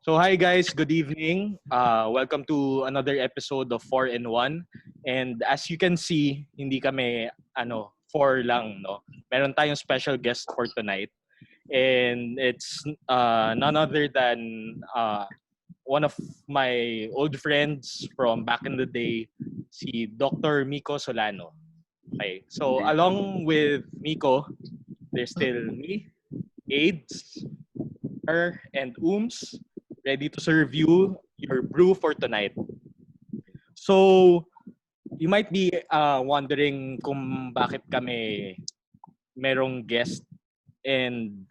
So hi guys, good evening. Welcome to another episode of 4 in 1. And as you can see, hindi kami 4 lang, no. Meron tayong special guest for tonight. And it's none other than one of my old friends from back in the day, si Dr. Micco Sollano. Okay. So Okay. along with Micco, there's still me, AIDS, her, and Ooms, ready to serve you your brew for tonight. So, you might be wondering kung bakit kami merong guest and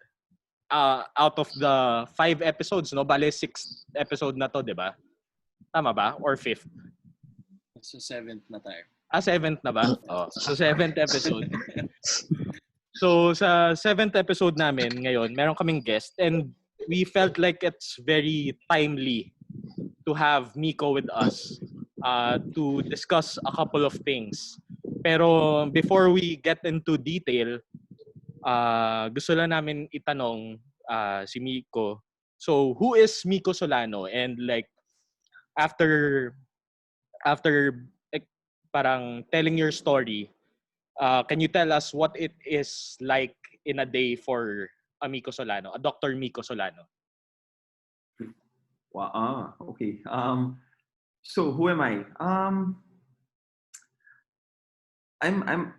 out of the 5 episodes, no? Bale, 6th episode na to, di ba? Tama ba? Or 5th? So, seventh na tayo. 7th na ba? Oh. So, 7th episode. So, sa 7th episode namin ngayon, meron kaming guest and we felt like it's very timely to have Micco with us to discuss a couple of things. Pero before we get into detail, gusto lang namin itanong si Micco. So, who is Micco Sollano? And like, after like, parang telling your story, can you tell us what it is like in a day for a Micco Sollano, a Dr. Micco Sollano? Wow. Okay. So who am I? I'm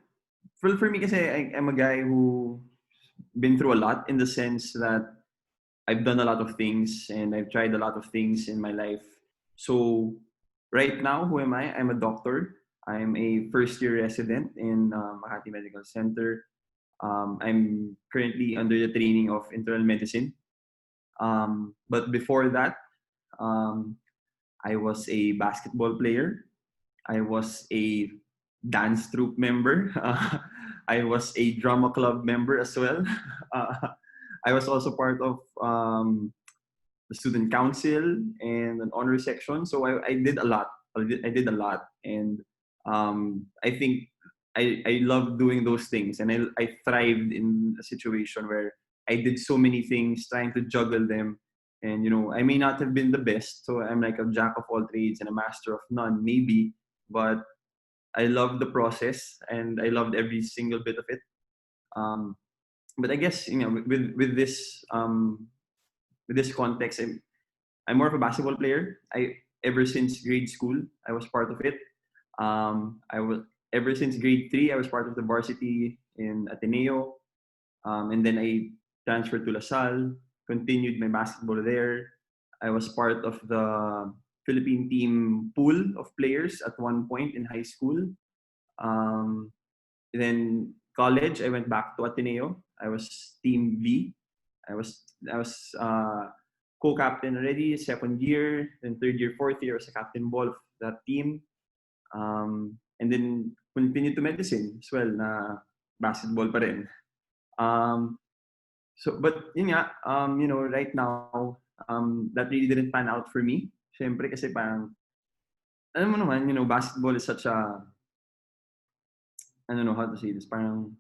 for me kasi I'm a guy who been through a lot in the sense that I've done a lot of things and I've tried a lot of things in my life. So right now, who am I? I'm a doctor. I'm a first year resident in Makati Medical Center. I'm currently under the training of internal medicine. But before that, um, I was a basketball player. I was a dance troupe member. I was a drama club member as well. I was also part of the student council and an honor section. So I did a lot. I did a lot, and I think I love doing those things, and I thrived in a situation where I did so many things, trying to juggle them. And I may not have been the best, so I'm like a jack of all trades and a master of none, maybe. But I loved the process, and I loved every single bit of it. But I guess with this context, I'm more of a basketball player. I ever since grade school, I was part of it. I was ever since grade 3, I was part of the varsity in Ateneo, and then I transferred to LaSalle, continued my basketball there. I was part of the Philippine team pool of players at one point in high school. Um, then college, I went back to Ateneo. I was team B. I was co-captain already, second year, then third year, fourth year, I was a captain ball of that team. And then continued to medicine as well, na basketball pa rin. But right now, that really didn't pan out for me. Siyempre kasi parang, alam mo naman, basketball is such a, I don't know how to say this, parang,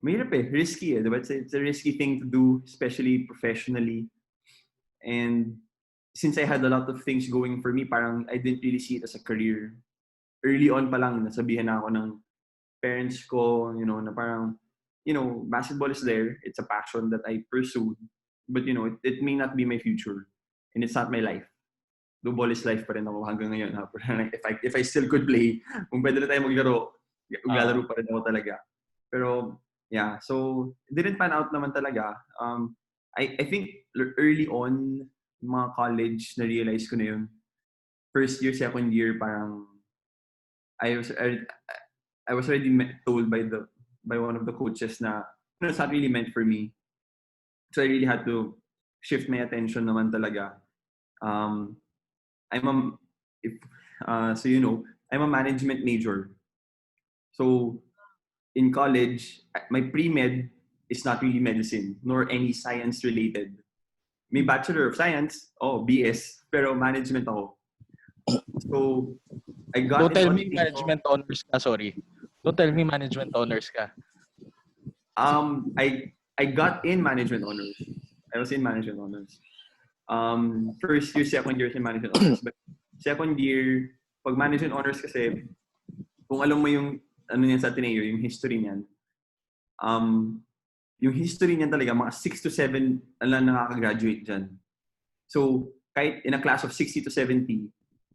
mahirap risky diba? It's a risky thing to do, especially professionally. And since I had a lot of things going for me, parang I didn't really see it as a career. Early on pa lang, nasabihan na ako ng parents ko, na parang, basketball is there. It's a passion that I pursued. But, it may not be my future. And it's not my life. Though ball is life pa rin ako hanggang ngayon. Ha? If I still could play, kung pwede na tayo maglalaro pa rin ako talaga. Pero, yeah. So, it didn't pan out naman talaga. I think early on, mga college, na-realize ko na yun. First year, second year, parang I was already told by one of the coaches na it's not really meant for me. So I really had to shift my attention naman talaga. I'm I'm a management major. So in college, my pre-med is not really medicine nor any science related. May Bachelor of Science, BS, pero management ako. So I got Don't tell me management honors ka, sorry. Don't tell me management honors ka. I got in management honors. I was in management honors. First year, second year in management honors. But second year, pag management honors kasi, kung alam mo yung ano niyan sa Ateneo, yung history niyan, yung history niyan talaga, mga 6 to 7 lang nakaka-graduate dyan. So, kahit in a class of 60 to 70,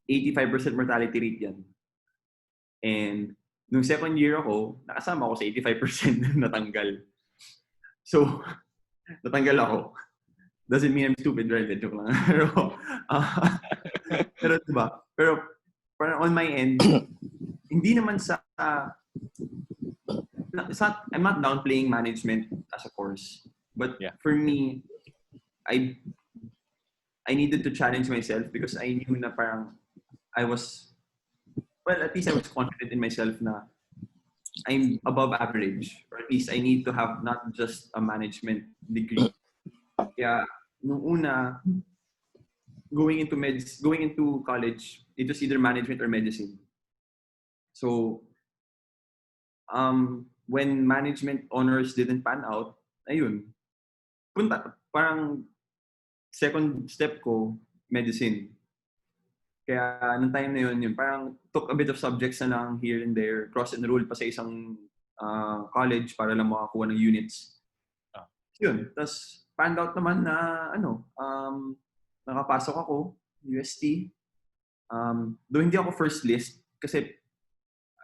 85% mortality rate yan. And nung second year ako, nakasama ako sa 85% na natanggal. So, natanggal ako. Doesn't mean I'm stupid, right? Joke lang. Pero diba? Pero parang on my end, hindi naman I'm not downplaying management as a course. But for me, I needed to challenge myself because I knew na parang at least I was confident in myself na I'm above average, or at least I need to have not just a management degree. Kaya nung una, going into college, it was either management or medicine. So when management honors didn't pan out, ayun, parang second step ko, medicine. Kaya nung time na yun, parang took a bit of subjects na lang here and there, cross-enroll pa sa isang college para lang makakuha ng units. Yun. Tapos, panned out naman na, nakapasok ako, UST. Though hindi ako first list, kasi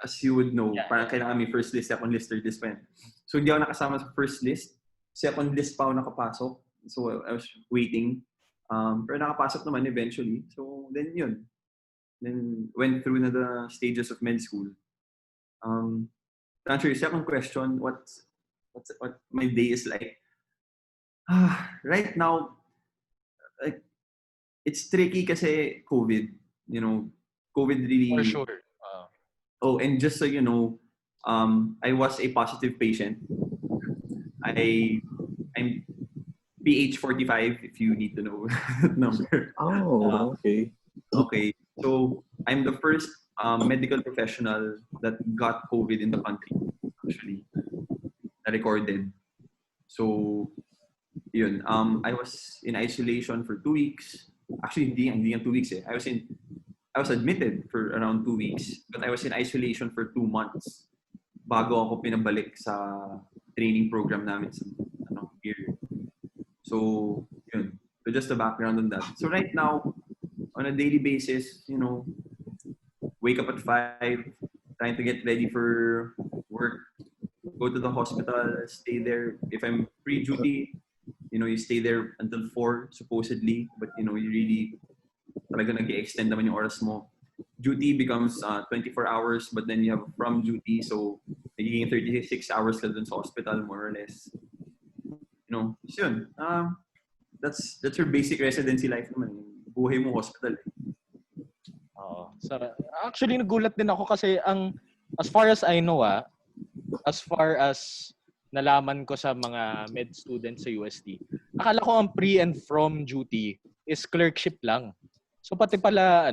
as you would know, parang kailangan may first list, second list, third list pa yan. So, hindi ako nakasama sa first list. Second list pa ako nakapasok. So, I was waiting. Pero nakapasok naman eventually. So, then yun. Then went through na the stages of med school. To answer your second question, what my day is like. Right now, it's tricky kasi COVID. You know, COVID really. For sure. And just so you know, I was a positive patient. I'm PH 45 if you need to know that number. Okay. Okay. So I'm the first medical professional that got COVID in the country, actually, na recorded. So, yun. I was in isolation for 2 weeks. Actually, hindi 2 weeks. I was admitted for around 2 weeks, but I was in isolation for 2 months bago ako pinabalik sa training program namin sa year. So, yun. So just the background on that. So right now, on a daily basis, wake up at 5, trying to get ready for work, go to the hospital, stay there. If I'm pre-duty, you stay there until 4, supposedly, but you really talaga nag-extend naman yung oras mo. Duty becomes 24 hours, but then you have from duty, so nagiging 36 hours ka dun sa hospital, more or less. So yun. That's your basic residency life naman. Buhay mo hospital. So, actually, nagulat din ako kasi as far as I know, as far as nalaman ko sa mga med students sa UST, akala ko ang pre and from duty is clerkship lang. So, pati pala,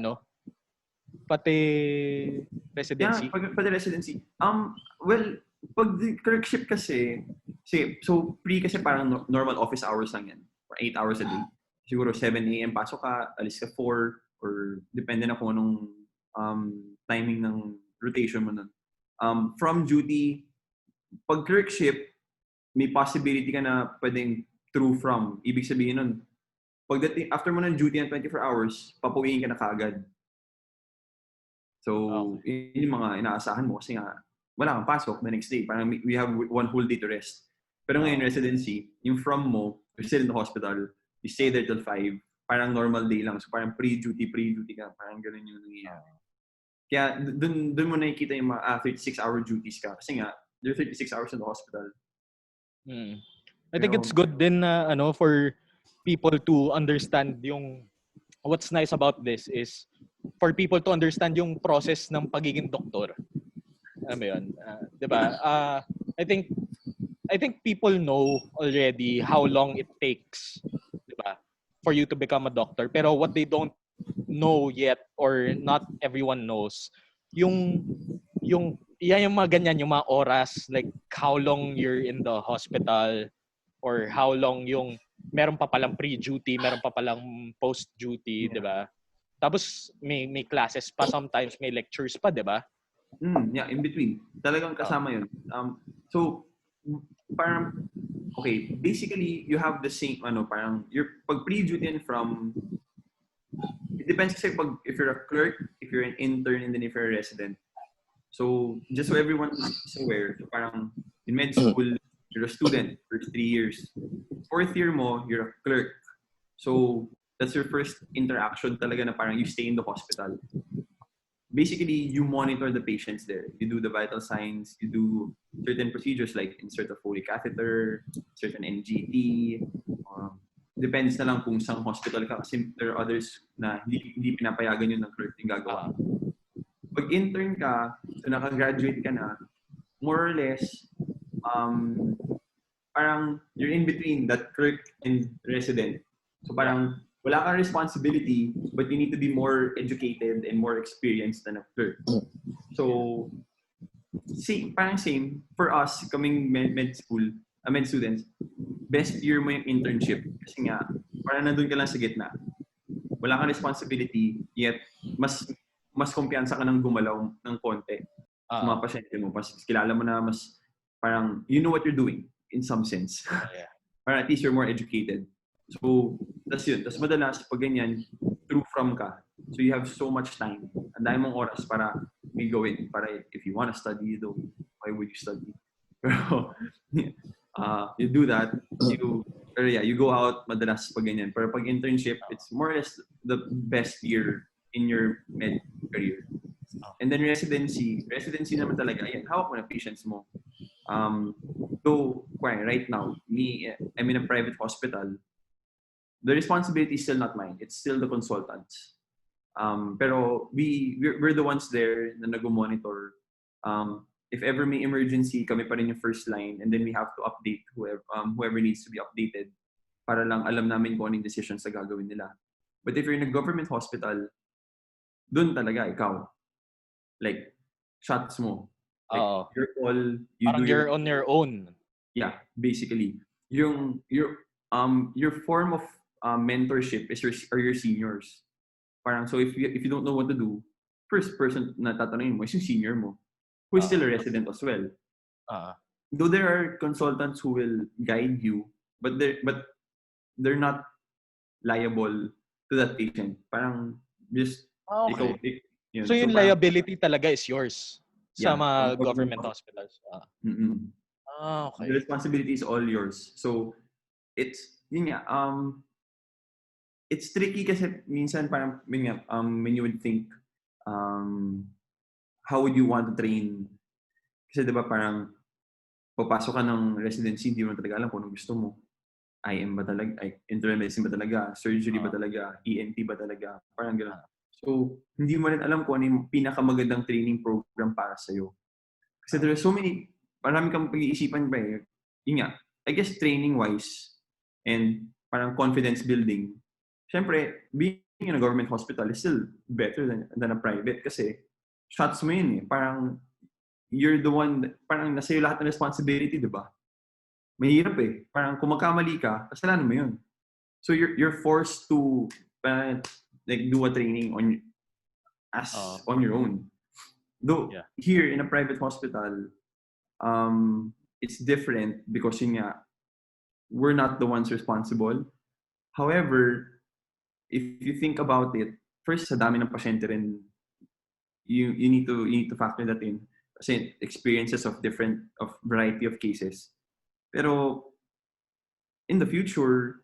pati residency? Yeah, pati residency. Well, pag clerkship kasi, so pre kasi parang normal office hours lang yan. For 8 hours a day. Siguro 7 a.m. pasok ka, alis ka 4, or depende na kung anong timing ng rotation mo nun. From duty, pag clerkship, may possibility ka na pwedeng through from. Ibig sabihin nun, after mo ng duty ng 24 hours, papuwiin ka na kaagad. So, yun yung mga inaasahan mo kasi nga, wala kang pasok the next day. Parang we have 1 whole day to rest. Pero ngayon, residency, yung from mo, you're still in the hospital, you stay there till 5, parang normal day lang. So, parang pre-duty ka. Parang ganun yung nangyayari. Kaya, dun mo nakikita yung mga 36-hour duties ka. Kasi nga, you're 36 hours in the hospital. I think it's good din na, for people to understand what's nice about this is for people to understand yung process ng pagiging doktor. Alam mo yun? Diba? I think people know already how long it takes, diba, for you to become a doctor. Pero what they don't know yet, or not everyone knows, yung mga ganyan, yung mga oras, like how long you're in the hospital, or how long yung meron pa palang pre-duty, meron pa palang post-duty, 'di ba? Tapos may classes pa, sometimes may lectures pa, 'di ba? Yeah, in between. Talagang kasama yun. So, parang, okay, basically, you have the same, parang, pag pre-duty and from, it depends kasi if you're a clerk, if you're an intern, and then if you're a resident. So, just so everyone is aware, so parang, in med school, you're a student, first 3 years. Fourth year mo, you're a clerk. So, that's your first interaction talaga na parang you stay in the hospital. Basically, you monitor the patients there. You do the vital signs, you do certain procedures like insert a Foley catheter, certain NGT. Depends na lang kung saan hospital ka kasi there are others na hindi pinapayagan yun ng clerk yung gagawa. Pag intern ka, so nakagraduate ka na, more or less, parang you're in between that clerk and resident. So parang wala kang responsibility, but you need to be more educated and more experienced than a clerk. So, parang same. For us, kaming med school, med students, best year mo yung internship. Kasi nga, parang nandun ka lang sa gitna. Wala kang responsibility, yet mas kumpiyansa ka nang gumalaw ng konti sa mga pasyente mo. Mas kilala mo na mas, parang, you know what you're doing in some sense. Parang at least you're more educated. So, that's yun. Tapos madalas, pag ganyan, through from ka. So, you have so much time. Ang dami mong oras para may gawin. Para if you want to study, though, why would you study? Pero, you do that. You go out madalas pag ganyan. Pero pag internship, it's more or less the best year in your med career. And then residency naman talaga, ayan, hawak mo na patients mo. So, right now, I'm in a private hospital. The responsibility is still not mine. It's still the consultants. Pero we're the ones there na nag-monitor. If ever may emergency, kami pa rin yung first line, and then we have to update whoever needs to be updated para lang alam namin kung anong decisions na gagawin nila. But if you're in a government hospital, dun talaga ikaw. Like, shots mo. Like, your call, you're on your own. Yeah, basically. Your form of mentorship is your seniors. Parang, so if you don't know what to do, first person na tatanungin mo is yung senior mo, who is still a resident as well. Though there are consultants who will guide you, but they're not liable to that patient. Parang just okay. So yung liability talaga is yours sa mga government hospitals. Okay. The responsibility is all yours. So it's it's tricky kasi minsan parang when you would think how would you want to train, kasi diba parang papasok ka ng residency, hindi mo talaga alam kung ano gusto mo. IM ba talaga, internal medicine ba talaga, surgery ba talaga, ENT ba talaga, parang gano'n. So hindi mo rin alam kung ano yung pinakamagandang training program para sa'yo. Kasi there are so many, marami kang pag-iisipan ba eh. Yun nga, I guess training wise and parang confidence building, syempre, being in a government hospital is still better than a private kasi shots mo yun eh. Parang you're the one, parang nasa iyo lahat ng responsibility, di ba? Mahirap eh. Parang kung magkamali ka, kasalanan mo yun. So you're forced to like do a training on your own. Though here in a private hospital, it's different because yun nga, we're not the ones responsible. However, if you think about it, first sa dami ng pasyente rin, you need to factor that in. Kasi experiences of variety of cases. Pero in the future,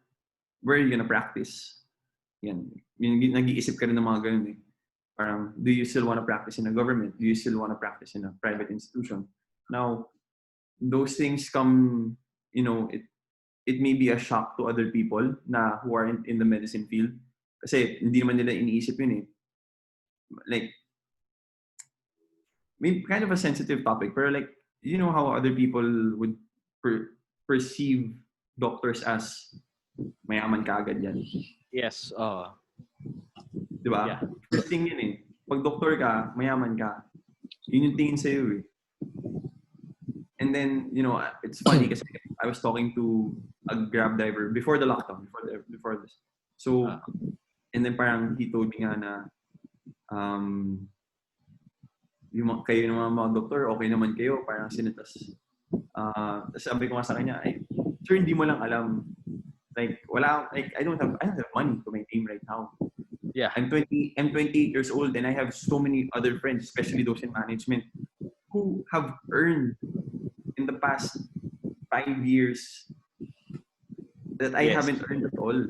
where are you gonna practice? Yan. Nag-iisip ka rin ng mga ganun eh. Parang, do you still want to practice in a government? Do you still want to practice in a private institution? Now, those things come, it may be a shock to other people na who are in the medicine field. Kasi hindi naman nila iniisip yun eh. Like, kind of a sensitive topic, pero like, you know how other people would perceive doctors as mayaman ka agad yan. Yes. Diba? Yeah. First thing yun eh. Pag doktor ka, mayaman ka. Yun yung tingin sa'yo eh. And then, it's funny kasi I was talking to a Grab driver before the lockdown, before this. So, and then parang he told me nga na, kayo ng mga doktor, okay naman kayo, parang sinitas. Sabi ko nga sa kanya, sir, hindi mo lang alam. Like, I don't have money to my name right now. Yeah. I'm 28 years old and I have so many other friends, especially those in management, who have earned in the past 5 years that I haven't earned at all.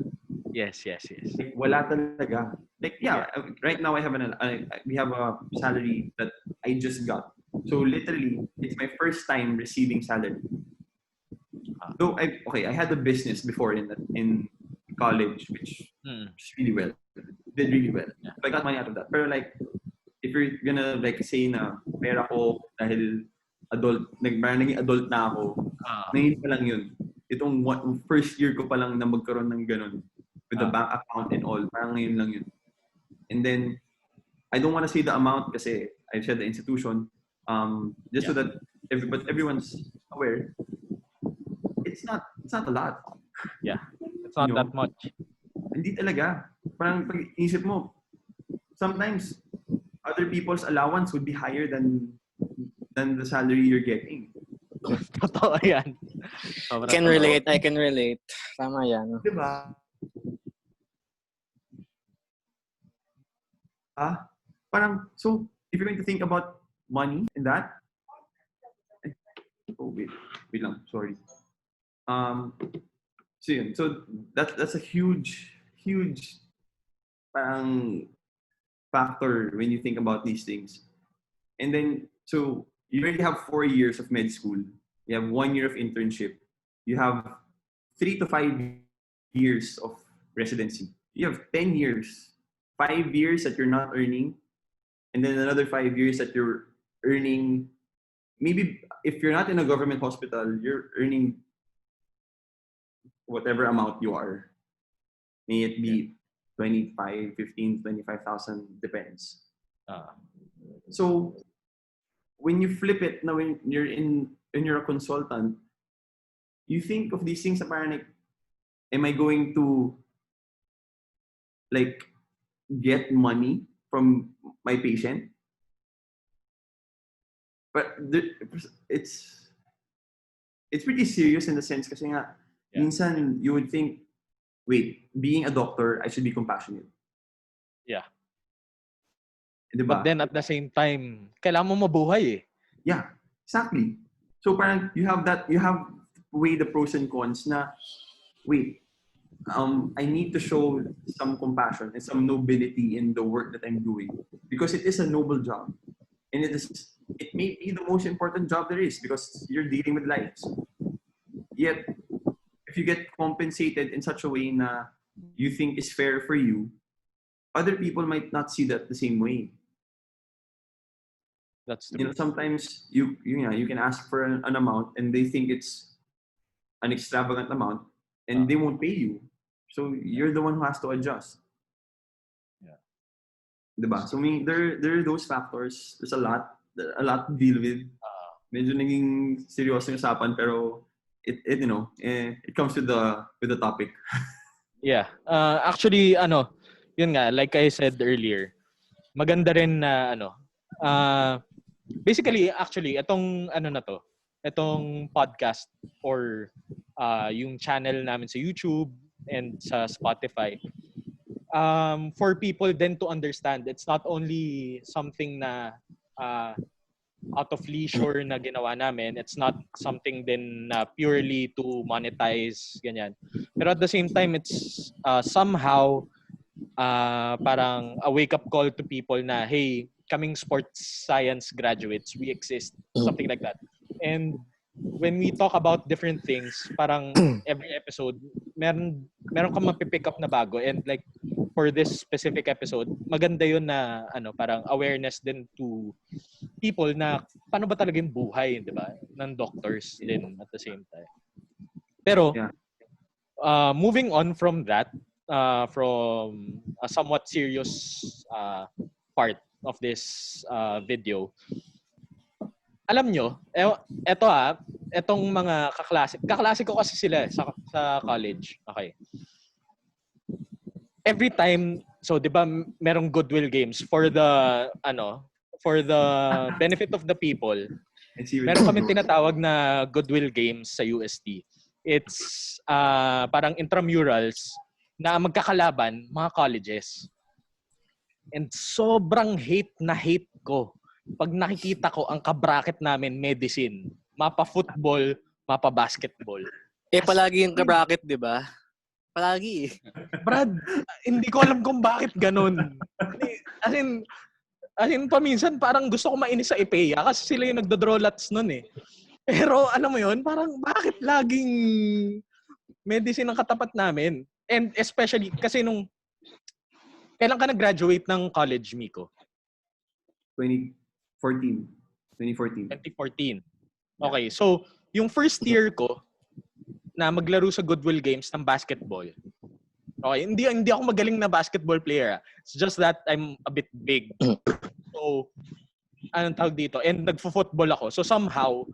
Yes. Like, wala talaga. Like, right now we have a salary that I just got. So literally, it's my first time receiving salary. Though I had a business before in college, which did really well. So I got money out of that. Pero like, if you're gonna like say na pera ko dahil naging adult na ako, ngayon pa lang yun. Itong first year ko pa lang na magkaroon ng ganun with the bank account and all, parang ngayon lang yun. And then, I don't want to say the amount kasi I said the institution, just so that everyone's aware. It's not a lot. Yeah, it's not that much. Hindi talaga. Parang pag isip mo, sometimes other people's allowance would be higher than the salary you're getting. Totoo yan. I can relate. Tama yan. Diba? Parang, so, if you're going to think about money in that, wait lang, sorry. So yun, so that's a huge parang factor when you think about these things. And then, so you already have 4 years of med school. You have 1 year of internship. You have 3 to 5 years of residency. You have 10 years. 5 years that you're not earning. And then another 5 years that you're earning. Maybe if you're not in a government hospital, you're earning whatever amount you are. May it be 25, 15, 25,000, depends. So when you flip it, now when you're a consultant, you think of these things parang like, am I going to like get money from my patient? But it's pretty serious in the sense kasi nga, minsan you would think, wait, being a doctor, I should be compassionate. Yeah. Diba? But then at the same time, kailangan mo mabuhay eh. Yeah, exactly. So parang you have to weigh the pros and cons na, wait, I need to show some compassion and some nobility in the work that I'm doing because it is a noble job. And it may be the most important job there is because you're dealing with lives. Yet, if you get compensated in such a way na you think is fair for you, other people might not see that the same way. That's true. You know, sometimes you can ask for an amount and they think it's an extravagant amount and they won't pay you. So you're the one who has to adjust. Yeah. Diba? So there are those factors. There's a lot to deal with. Medyo naging seryoso yung usapan pero it comes with the topic. Yeah. Actually, yun nga, like I said earlier, maganda rin na basically, actually, itong podcast or yung channel namin sa YouTube and sa Spotify, for people then to understand, it's not only something na out of leisure na ginawa namin. It's not something din na purely to monetize, ganyan. Pero at the same time, it's somehow parang a wake-up call to people na, hey, kaming sports science graduates, we exist, something like that. And when we talk about different things, parang every episode, meron kang mapipick up na bago. And like, for this specific episode, maganda yun na parang awareness din to people na paano ba talaga yung buhay, di ba? Ng doctors din at the same time. Pero, moving on from that, from a somewhat serious part of this video, alam nyo, etong mga kaklase ko kasi sila sa college. Okay. Every time, so 'di ba merong goodwill games for the benefit of the people. Meron kami tinatawag na goodwill games sa UST. It's parang intramurals na magkakalaban mga colleges. And sobrang hate ko pag nakikita ko ang kabracket namin medicine, mapa-football, mapa-basketball. Palagi yung ka-bracket, di ba? Palagi eh. Brad, hindi ko alam kung bakit ganun. As in, paminsan parang gusto ko mainis sa IPEA kasi sila yung nagdo-draw lots nun eh. Pero alam mo yun, parang bakit laging medicine ang katapat namin? And especially, kasi kailan ka nag-graduate ng college, Micco? 2014. 2014. Okay, so yung first year ko na maglaro sa Goodwill Games ng basketball. Okay, hindi ako magaling na basketball player. It's just that I'm a bit big. So, anong tawag dito? And nagfo-football ako. So somehow,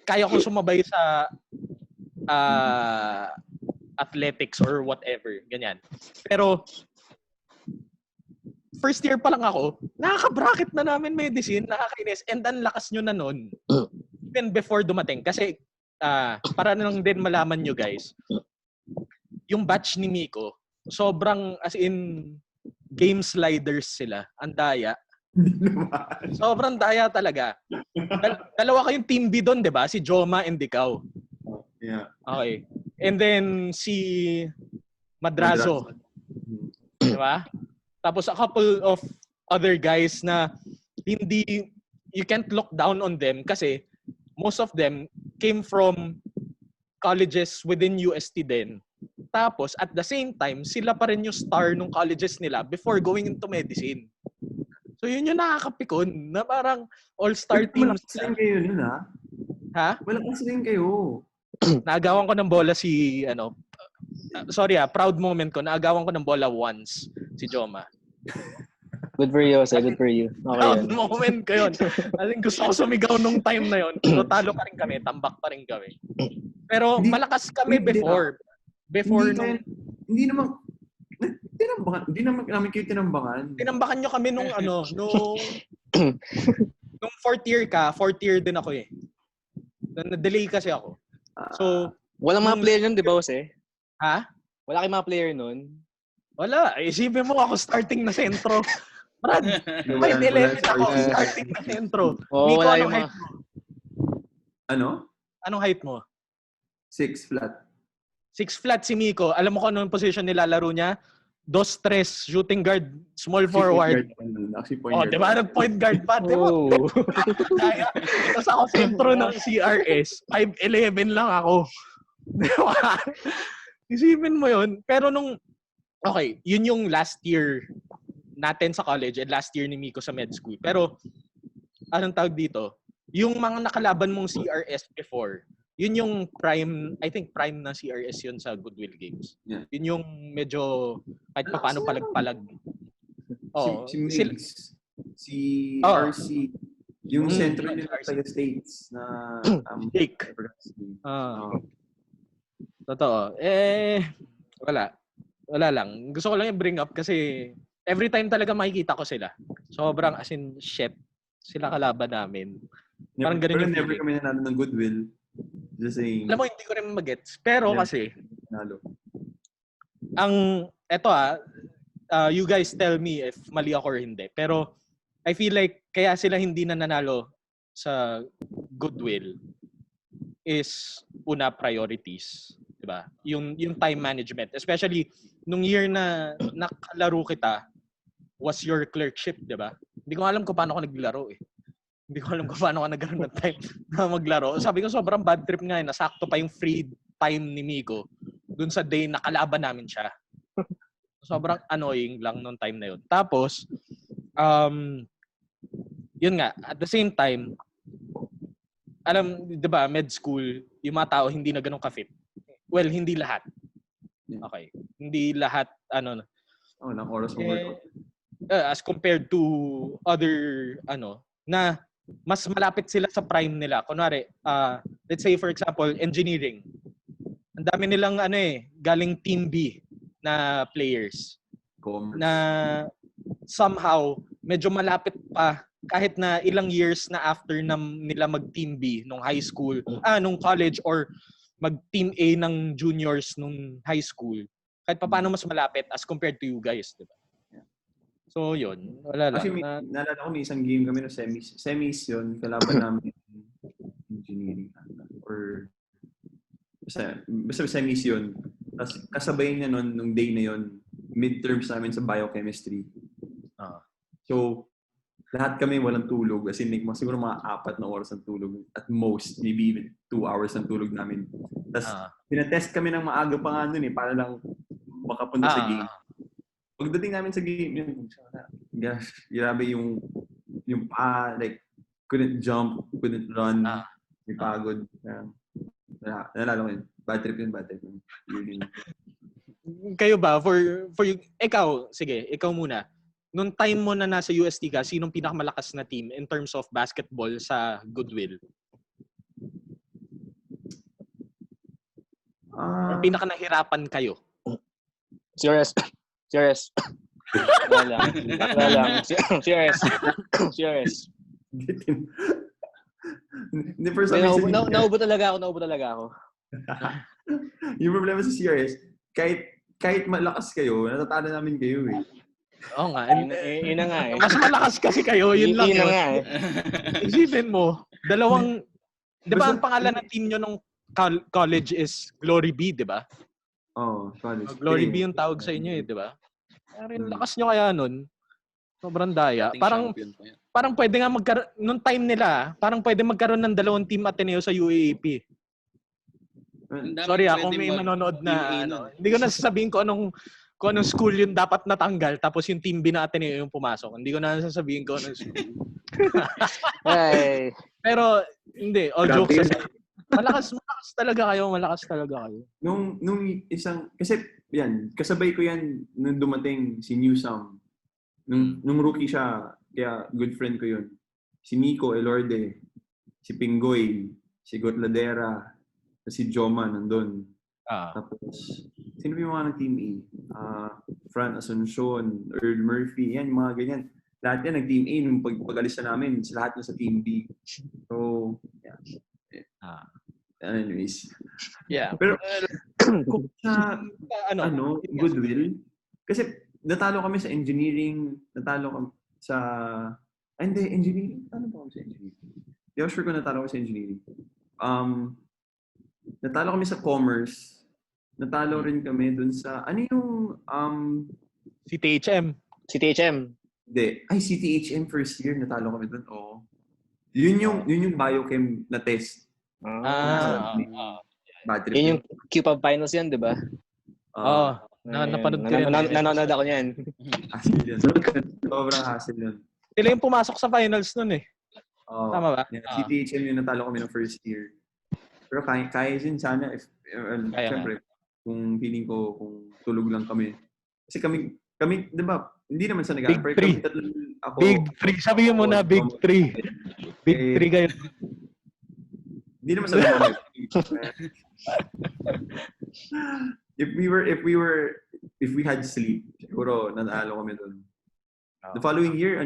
kaya ko sumabay sa athletics or whatever. Ganyan. Pero, first year pa lang ako, nakaka-bracket na namin medicine, nakakainis. And ang lakas nyo na nun. Even before dumating. Kasi, para lang din malaman nyo guys, yung batch ni Micco, sobrang as in game sliders sila. Ang daya. Sobrang daya talaga. Dalawa kayong team B doon, 'di ba? Si Joma and ikaw. Yeah. Okay. And then si Madrazo. 'Di ba? Tapos a couple of other guys na you can't look down on them kasi most of them came from colleges within UST din. Tapos, at the same time, sila pa rin yung star ng colleges nila before going into medicine. So, yun yung nakakapikon na parang all-star teams. Malakas rin kayo nun, ha? Ha? Malakas rin kayo. Naagawan ko ng bola proud moment ko. Naagawan ko ng bola once si Joma. Good for you, Jose. Good for you. Okay Proud yun. moment ko yun. I think gusto ko sumigaw nung time na yun. Pero talo pa rin kami. Tambak pa rin kami. Pero malakas kami before. Hindi naman namin kayo tinambangan. Tinambakan nyo kami nung fourth year din ako eh. Na-delay kasi ako. So, walang mga player nun, di ba, Jose? Ha? Wala kayong mga player nun? Wala. Isipin mo ako starting na sentro. Brad, may 11 ako starting na sentro. Micco, wala anong yung height mo? Anong height mo? 6 flat. 6 flat si Micco. Alam mo kung anong position nilalaro niya? 2-3, shooting guard, small forward. Actually, point guard. Diba? Nag-point guard pa. Diba? Kaya, tapos ako sentro ng CRS. 5'11 lang ako. Diba? Isipin mo yun. Pero okay, yun yung last year natin sa college and last year ni Micco sa med school. Pero, anong tawag dito? Yung mga nakalaban mong CRS before, yun yung prime, I think prime na CRS yun sa Goodwill Games. Yeah. Yun yung medyo kahit pa paano palag-palag. Si Migs, si RC, yung central nila sa States na Jake. Totoo. Wala lang. Gusto ko lang i-bring up kasi every time talaga makikita ko sila. Sobrang as in shit. Sila kalaban namin. Parang ganun yung never kami nanalo ng Goodwill. Just saying. Alam mo, hindi ko rin magets. Pero kasi, nalo. you guys tell me if mali ako or hindi. Pero, I feel like, kaya sila hindi na nanalo sa Goodwill is una priorities. Diba? Yung time management. Especially, nung year na nakalaro kita, was your clerkship, diba? Hindi ko alam kung paano ako naglaro eh. Hindi ko alam kung paano ako nagkaroon ng time na maglaro. Sabi ko, sobrang bad trip nga. Nasakto pa yung free time ni Micco dun sa day na kalaban namin siya. Sobrang annoying lang nung time na yun. Tapos, yun nga, at the same time, di ba, med school, yung mga tao hindi na ganun ka-fit. Well, hindi lahat. Okay. Hindi lahat, ng oras mo workout. as compared to other, na mas malapit sila sa prime nila. Kunwari, let's say for example, engineering. Ang dami nilang galing Team B na players Commerce. na somehow medyo malapit pa kahit na ilang years na after nila mag-Team B nung high school, nung college or mag-Team A ng juniors nung high school. Kahit pa paano mas malapit as compared to you guys, di ba? So, yun. Wala lang. Actually, naalala ko may isang game kami no semis. Semis yun, kalaban namin engineering or basta semis yun. Tapos kasabay niya nun, nung day na yun, midterms namin sa biochemistry. So, lahat kami walang tulog. As in, siguro mga 4 na oras ng tulog. At most, maybe even 2 hours ng tulog namin. Tapos, pinatest kami ng maaga pa nga nun para lang makapunta sa game. Pagdating namin sa game, yun, gosh, grabe yung like, couldn't jump, couldn't run, may pagod. Nalala ko yun. Bad trip yun. Kayo ba, for you, ikaw muna. Nung time mo na nasa UST ka, sinong pinakamalakas na team in terms of basketball sa Goodwill? Or pinaka-nahirapan kayo? Serious. Wala lang. Serious. The first time Naubo talaga ako. Yung problema sa CRS, kahit malakas kayo, natatalo namin kayo eh. Oo nga. Yun na nga eh. Mas malakas kasi kayo, yun lang yun. Nga eh. Isipin mo, dalawang, di ba ang pangalan ng team nyo nung college is Glory B, di ba? College. Glory B yung tawag sa inyo eh, di ba? Pero lakas nyo kaya nun, sobrang daya. Parang pwede nga magkaroon, nung time nila, parang pwede magkaroon ng 2 team Ateneo sa UAAP. Sorry kung may manonood na, hindi ko na sasabihin ko anong school yung dapat natanggal, tapos yung team B na Ateneo yung pumasok. Hindi ko na sasabihin ko anong school. Pero, hindi, all jokes aside. Malakas talaga kayo. Nung isang, kasi yan, kasabay ko yan nung dumating si Newsome. Nung rookie siya, kaya good friend ko yun. Si Micco Elorde, si Pinggoy, si Gotladera, si Joma nandun. Tapos, sino yung mga ng Team A? Fran Asuncion, Earl Murphy, yan, mga ganyan. Lahat yan nag-Team A nung pag-alis na namin, lahat na sa Team B. So, yeah. Anyways. Yeah. Pero kung sa Goodwill, kasi natalo kami sa engineering, natalo kami sa engineering. Ano ba kami sa engineering? Di ako sure kung natalo kami sa engineering. Natalo kami sa commerce. Natalo rin kami dun sa CTHM. Hindi. CTHM first year natalo kami dun. Oo. Yun yung biochem na test. Yun yung Q-Pub Finals yan, di ba? Napanood ko rin. Nanonood ako niyan. Hassle yun. Sobrang hassle yun. Sila yung pumasok sa finals nun eh. Tama ba? CTHM yung natalo kami ng first year. Pero kaya din sana siyempre, kung feeling ko kung tulog lang kami. Kasi kami di ba, hindi naman sa Big 3. Big 3. Sabihin mo na Big 3. Big 3 kayo. Hindi naman sa kami. If we had sleep, siguro nanalo kami doon. The following year,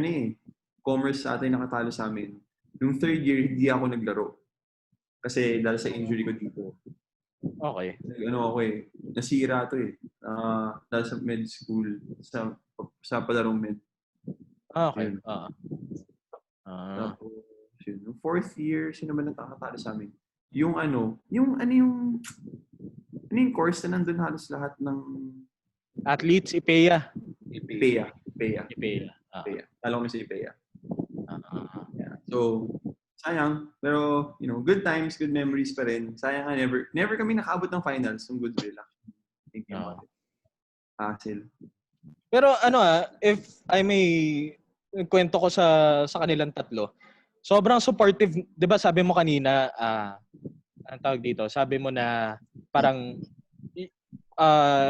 commerce ata yung nakatalo sa amin. Nung 3rd year, hindi ako naglaro. Kasi dahil sa injury ko dito. Okay. Nasira to eh. Dahil sa med school, sa palarong med. Okay. Tapos, yung 4th year, sino man nakakatalo sa amin? Yung course na nandun halos lahat ng athletes, IPEA. Talo kami sa IPEA. So, sayang. Pero, good times, good memories pa rin. Sayang nga, never kami nakaabot ng finals ng Goodwill. Hassle. Pero if I may kwento ko sa kanilang tatlo, sobrang supportive, 'di ba sabi mo kanina, anong tawag dito? Sabi mo na parang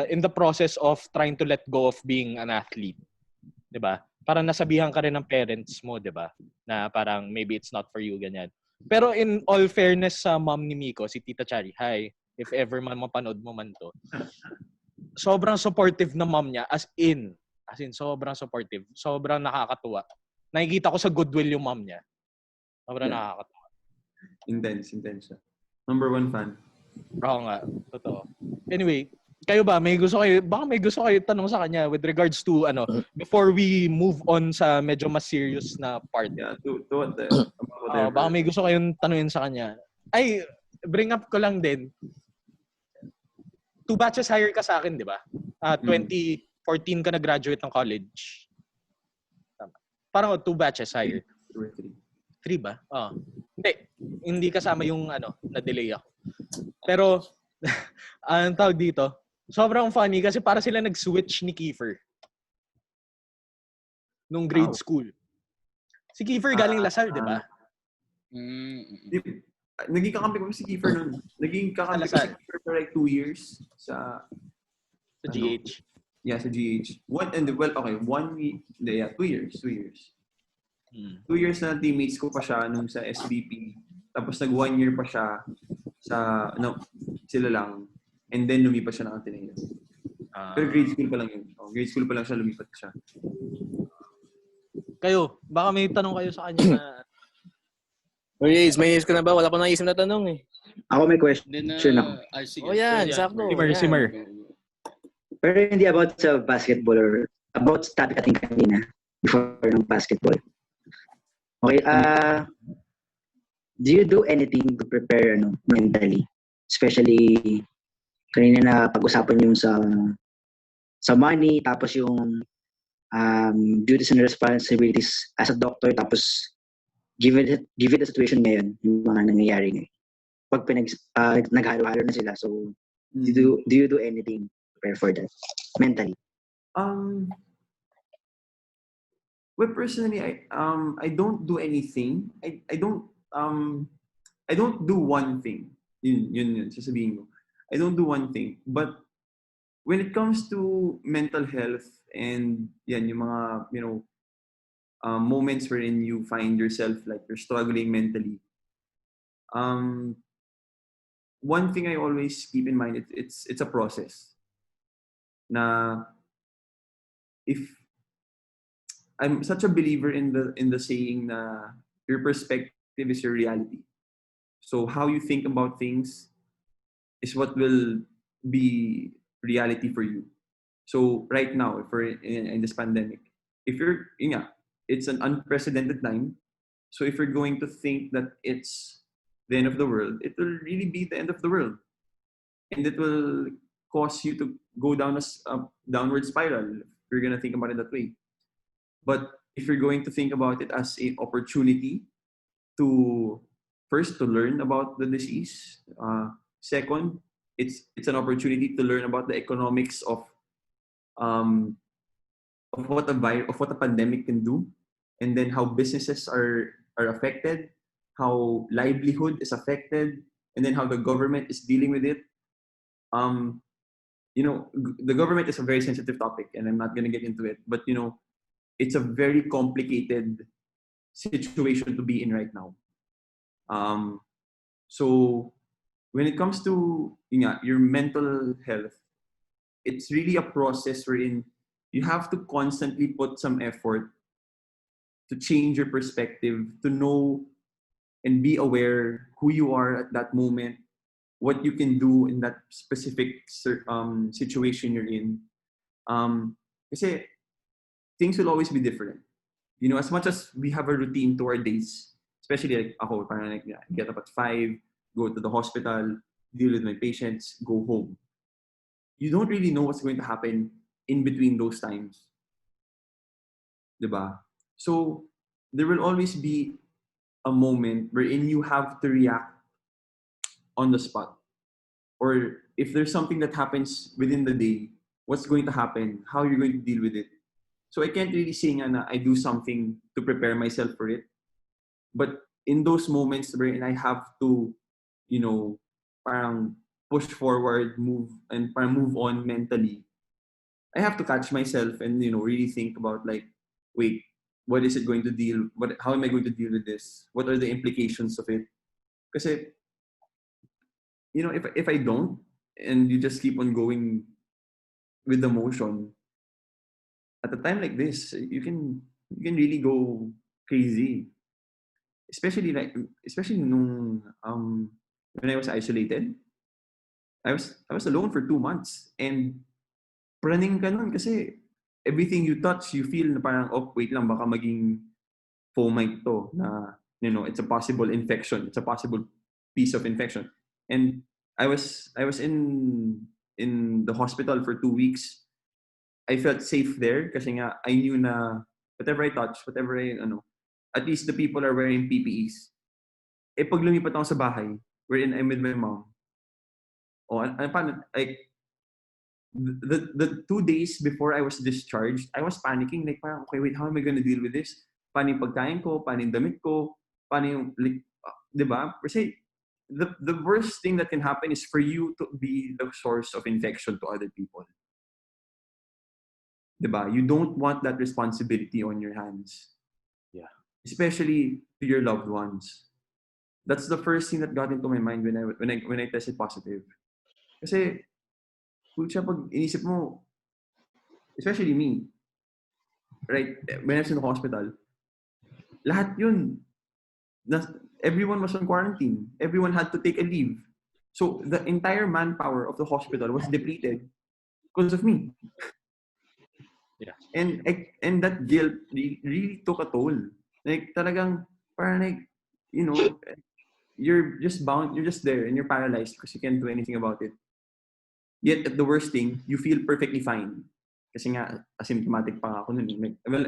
in the process of trying to let go of being an athlete, 'di ba? parang nasabihan ka rin ng parents mo, 'di ba? Na parang maybe it's not for you, ganyan. Pero in all fairness sa mom ni Miko, si Tita Chari, hi, if ever man mapanood mo man to, sobrang supportive na mom niya, as in sobrang supportive, sobrang nakakatuwa. Nakikita ko sa goodwill yung mom niya. Sobrang Yeah. nakakatuwa. Intense siya. Number 1 fan. Oo nga, totoo. Anyway, kayo ba, baka may gusto kayo tanong sa kanya with regards to before we move on sa medyo mas serious na part. Yeah, to whatever. Baka may gusto kayong tanungin sa kanya. Ay, bring up ko lang din. 2 batches higher ka sa akin, di ba? 2014 ka na-graduate ng college. Tama. Parang 2 batches higher. 3 ba? Hindi kasama yung na-delay ako. Pero, ang tawag dito, sobrang funny kasi para sila nag-switch ni Kiefer nung grade school. Si Kiefer galing Lasal, di ba? Naging kakampi ko si Kiefer nun. Naging kakampi ko si Kiefer for like 2 years sa GH. Yeah, sa GH. 2 years. 2 years na teammates ko pa siya nung sa SBP. Tapos nag 1 year pa siya sa sila lang. And then lumipat siya ng Ateneo. Pero grade school pa lang yun. Grade school pa lang siya, lumipat siya. Kayo, baka may tanong kayo sa kanya na... May naisip ka na ba? Wala pa naisip na tanong eh. Ako may question ako. Yan, sakto. Simmer. Pero hindi about sa basketball or about sa topic ating kanina before ng basketball. Okay, do you do anything to prepare mentally? Especially kanina na pag-usapan yung sa money, tapos yung duties and responsibilities as a doctor, tapos give it the situation ngayon, yung mga nangyayari ngayon. Pag naghalo-halo na sila, so do you do anything to prepare for that mentally? Well, personally, I don't do anything. I don't do one thing. Yun, sasabihin ko. I don't do one thing. But when it comes to mental health and yan, yung mga, moments wherein you find yourself like you're struggling mentally, one thing I always keep in mind, it's a process. Na if I'm such a believer in the saying na your perspective is your reality. So how you think about things is what will be reality for you. So right now, if we're in this pandemic, it's an unprecedented time. So if you're going to think that it's the end of the world, it will really be the end of the world. And it will cause you to go down a downward spiral if you're going to think about it that way. But if you're going to think about it as an opportunity to learn about the disease, second, it's an opportunity to learn about the economics of what a pandemic can do, and then how businesses are affected, how livelihood is affected, and then how the government is dealing with it. The government is a very sensitive topic, and I'm not going to get into it, but it's a very complicated situation to be in right now. So when it comes to your mental health, it's really a process wherein you have to constantly put some effort to change your perspective, to know and be aware who you are at that moment, what you can do in that specific situation you're in. Kasi things will always be different. As much as we have a routine to our days, especially like ako, parang like, get up at 5, go to the hospital, deal with my patients, go home. You don't really know what's going to happen in between those times. Diba? So there will always be a moment wherein you have to react on the spot. Or if there's something that happens within the day, what's going to happen, how you're going to deal with it. So I can't really say na I do something to prepare myself for it. But in those moments wherein I have to, parang push forward, move on mentally, I have to catch myself and, really think about like, wait, what is it going to deal? How am I going to deal with this? What are the implications of it? Kasi, if I don't, and you just keep on going with the motion, at a time like this, you can really go crazy. Especially nung when I was isolated. I was alone for 2 months, and praning ka nun kasi everything you touch, you feel na parang, oh, wait lang, baka maging fomite to na, it's a possible infection. It's a possible piece of infection. And I was in the hospital for 2 weeks. I felt safe there kasi nga I knew na whatever I touch, whatever at least the people are wearing PPEs. Eh pag lumipat ako sa bahay, wherein I'm with my mom, paano, like, the 2 days before I was discharged, I was panicking. Like, parang, okay, wait, how am I gonna deal with this? Paano yung pagkain ko? Paano yung damit ko? Paano yung, like, di ba? Kasi, the worst thing that can happen is for you to be the source of infection to other people. Di ba? You don't want that responsibility on your hands. Yeah. Especially to your loved ones. That's the first thing that got into my mind when I tested positive. Kasi, siya pag inisip mo, especially me, right, when I was in the hospital, lahat yun, everyone was on quarantine. Everyone had to take a leave. So the entire manpower of the hospital was depleted because of me. Yeah. And that guilt really took a toll. Like, talagang, parang like, you're just bound, you're just there and you're paralyzed because you can't do anything about it. Yet at the worst thing, you feel perfectly fine. Kasi nga, asymptomatic pa nga ako nun. Like, well,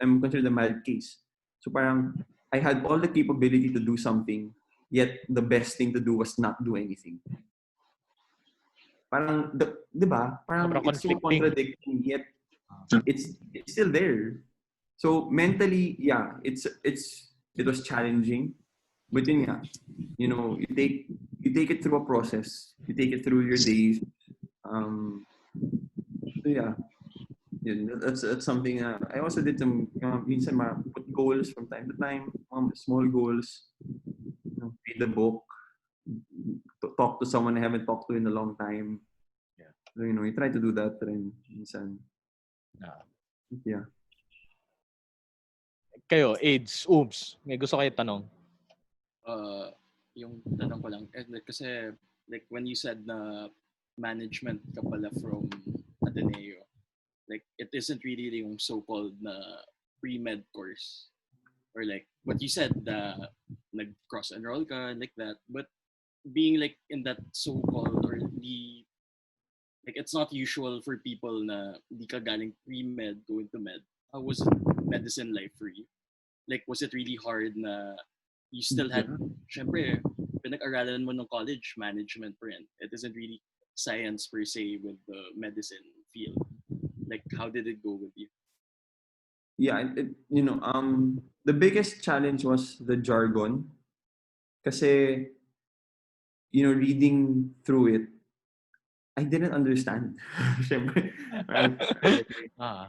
I'm considered a mild case. So parang, I had all the capability to do something, yet the best thing to do was not do anything. Parang, di ba? Parang Sobrang it's so conflicting. contradicting, yet it's still there. So mentally, yeah, it was challenging. But yun nga, you take it through a process. You take it through your days. So yeah, that's something. I also did some minsan put goals from time to time, small goals. Read the book, talk to someone I haven't talked to in a long time. Yeah. So, you try to do that rin minsan. Yeah. Kayo, AIDS, oops, may gusto kayo tanong? Yung tanong ko lang, kasi like when you said na management ka pala from Ateneo, like it isn't really yung so-called na pre-med course, or like what you said na nag-cross-enroll ka like that, but being like in that so-called or the like it's not usual for people na di ka galing pre-med going to med. How was medicine life for you? Like, was it really hard na you still had, syempre, pinag-aralan mo ng college, management pa rin. It isn't really science per se with the medicine field. Like, how did it go with you? Yeah, the biggest challenge was the jargon. Kasi, reading through it, I didn't understand. Siyempre,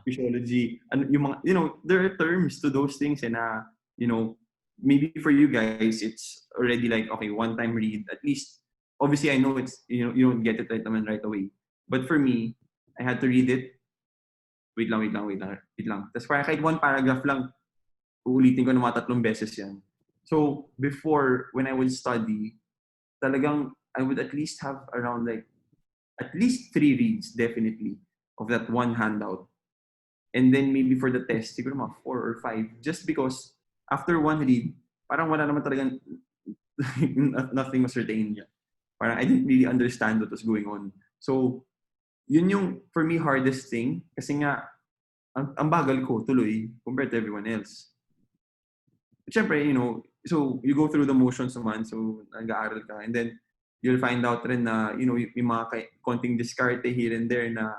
physiology, and yung mga, there are terms to those things na, maybe for you guys, it's already like, okay, one-time read. At least, obviously, I know it's, you don't get it right away. But for me, I had to read it. Wait lang. Tapos parang kahit one paragraph lang, uulitin ko na mga 3 beses yan. So, before, when I would study, talagang, I would at least have around like, at least 3 reads, definitely, of that one handout. And then maybe for the test, siguro mga 4 or 5. Just because, after one read, parang wala naman talagang, nothing was retained. Parang I didn't really understand what was going on. So, yun yung, for me, hardest thing. Kasi nga, ang bagal ko tuloy compared to everyone else. Siyempre, so you go through the motions naman, so nag-aaral ka, and then you'll find out rin na, yung mga konting diskarte here and there na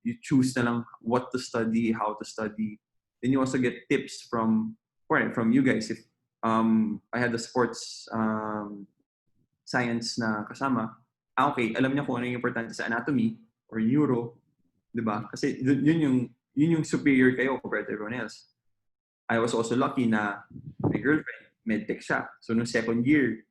you choose na lang what to study, how to study. Then you also get tips from you guys. If I had the sports science na kasama, okay, alam niya kung ano yung importante sa anatomy or neuro, di ba? Kasi yun yung yun yung superior kayo compared to everyone else. I was also lucky na my girlfriend, medtech siya. So, nung second year,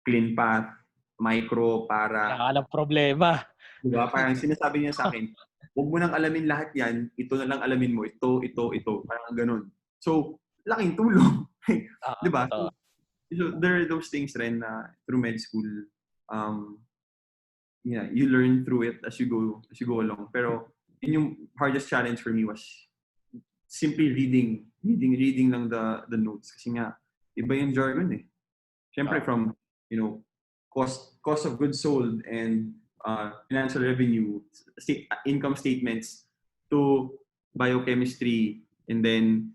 clean path, micro, para, Wala ka ng problema. diba? Parang sinasabi niya sa akin, huwag mo nang alamin lahat yan, ito na lang alamin mo, ito. Parang ganun. So, laking tulong. Diba? Totoo. So, there are those things rin na through med school, yeah, you learn through it as you go along. Pero, yun yung hardest challenge for me was simply reading lang the notes. Kasi nga, iba yung jargon eh. Siyempre from, cost of goods sold and financial revenue, income statements to biochemistry and then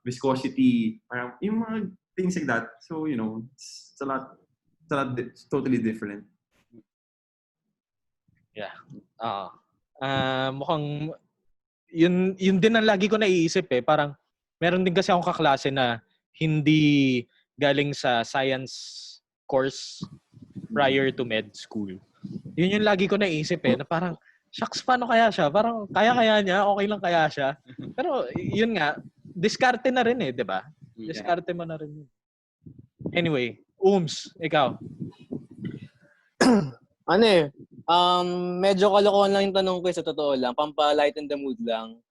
viscosity, parang yung mga things like that. So, it's totally different. Yeah. Mukhang yun din ang lagi ko naiisip eh. Parang meron din kasi akong kaklase na hindi galing sa science course prior to med school. Yun yung lagi ko naiisip eh, na parang, shucks, paano kaya siya? Parang kaya niya, okay lang kaya siya. Pero yun nga, diskarte na rin eh, di ba? Diskarte mo na rin yun. Anyway, ikaw. Medyo kalokohan lang yung tanong ko sa totoo lang, pampalighten the mood lang.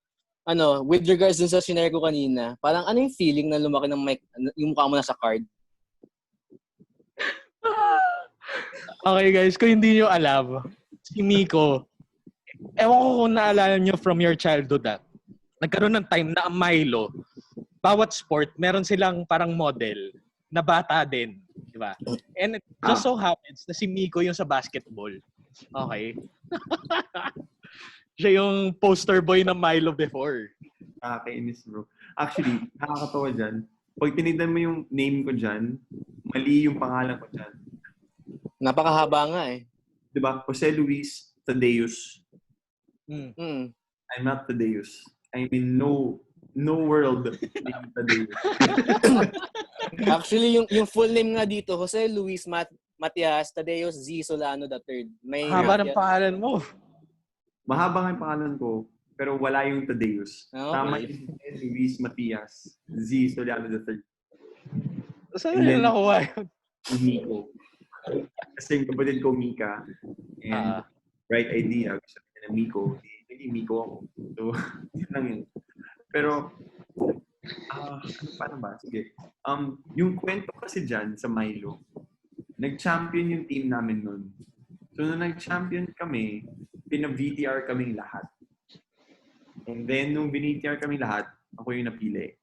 With regards dun sa sinare ko kanina, parang ano yung feeling na lumaki ng mic, yung mukha mo na sa card? Okay guys, kung hindi nyo alam, si Micco, ewan ko kung naalala nyo from your childhood nagkaroon ng time na ang Milo, bawat sport, meron silang parang model na bata din. Di ba? And it just so happens na si Micco yung sa basketball. Okay? Siya yung poster boy ng Milo before. Kainis bro. Actually, nakakatawa dyan. Pag tinignan mo yung name ko dyan, mali yung pangalan ko dyan. Napakahaba nga eh. Diba? Jose Luis Tadeus. Mm. I'm not Tadeus. I'm in no world named Tadeus. Actually, yung full name nga dito, Jose Luis Matias Tadeus Z. Sollano III. May haba ng pangalan mo. Mahaba nga yung pangalan ko, pero wala yung Tadeus. Okay. Tama yung Luis Matias Z. Sollano III. Saan nila nakuha yun? Micco. Kasi yung kapatid ko, Mika. And right idea, gusto niya na Micco. Hindi Micco ako. So, yun lang yun. Pero, paano ba? Sige. Yung kwento kasi dyan sa Milo, nag-champion yung team namin nun. So, nung nag-champion kami, pina-VTR kaming lahat. And then, nung VTR kaming lahat, ako yung napili.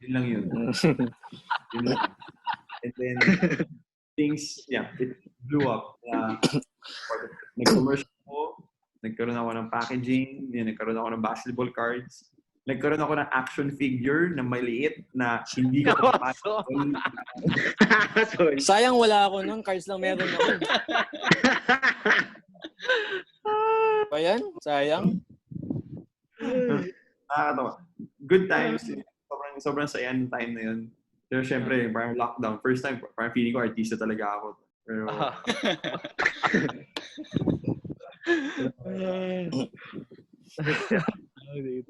Yun lang yun. Yun lang. And then, it blew up. Nag-commercial ko, nagkaroon ako ng packaging, nagkaroon ako ng basketball cards, nagkaroon ako ng action figure na maliit na hindi ko Sayang wala ako nun. Cards lang meron ako. Pa yan? Sayang. Nakakatawa. Good times. Sobrang saya ng time na yun. Pero syempre, parang lockdown. First time, parang feeling ko artista talaga ako. Pero...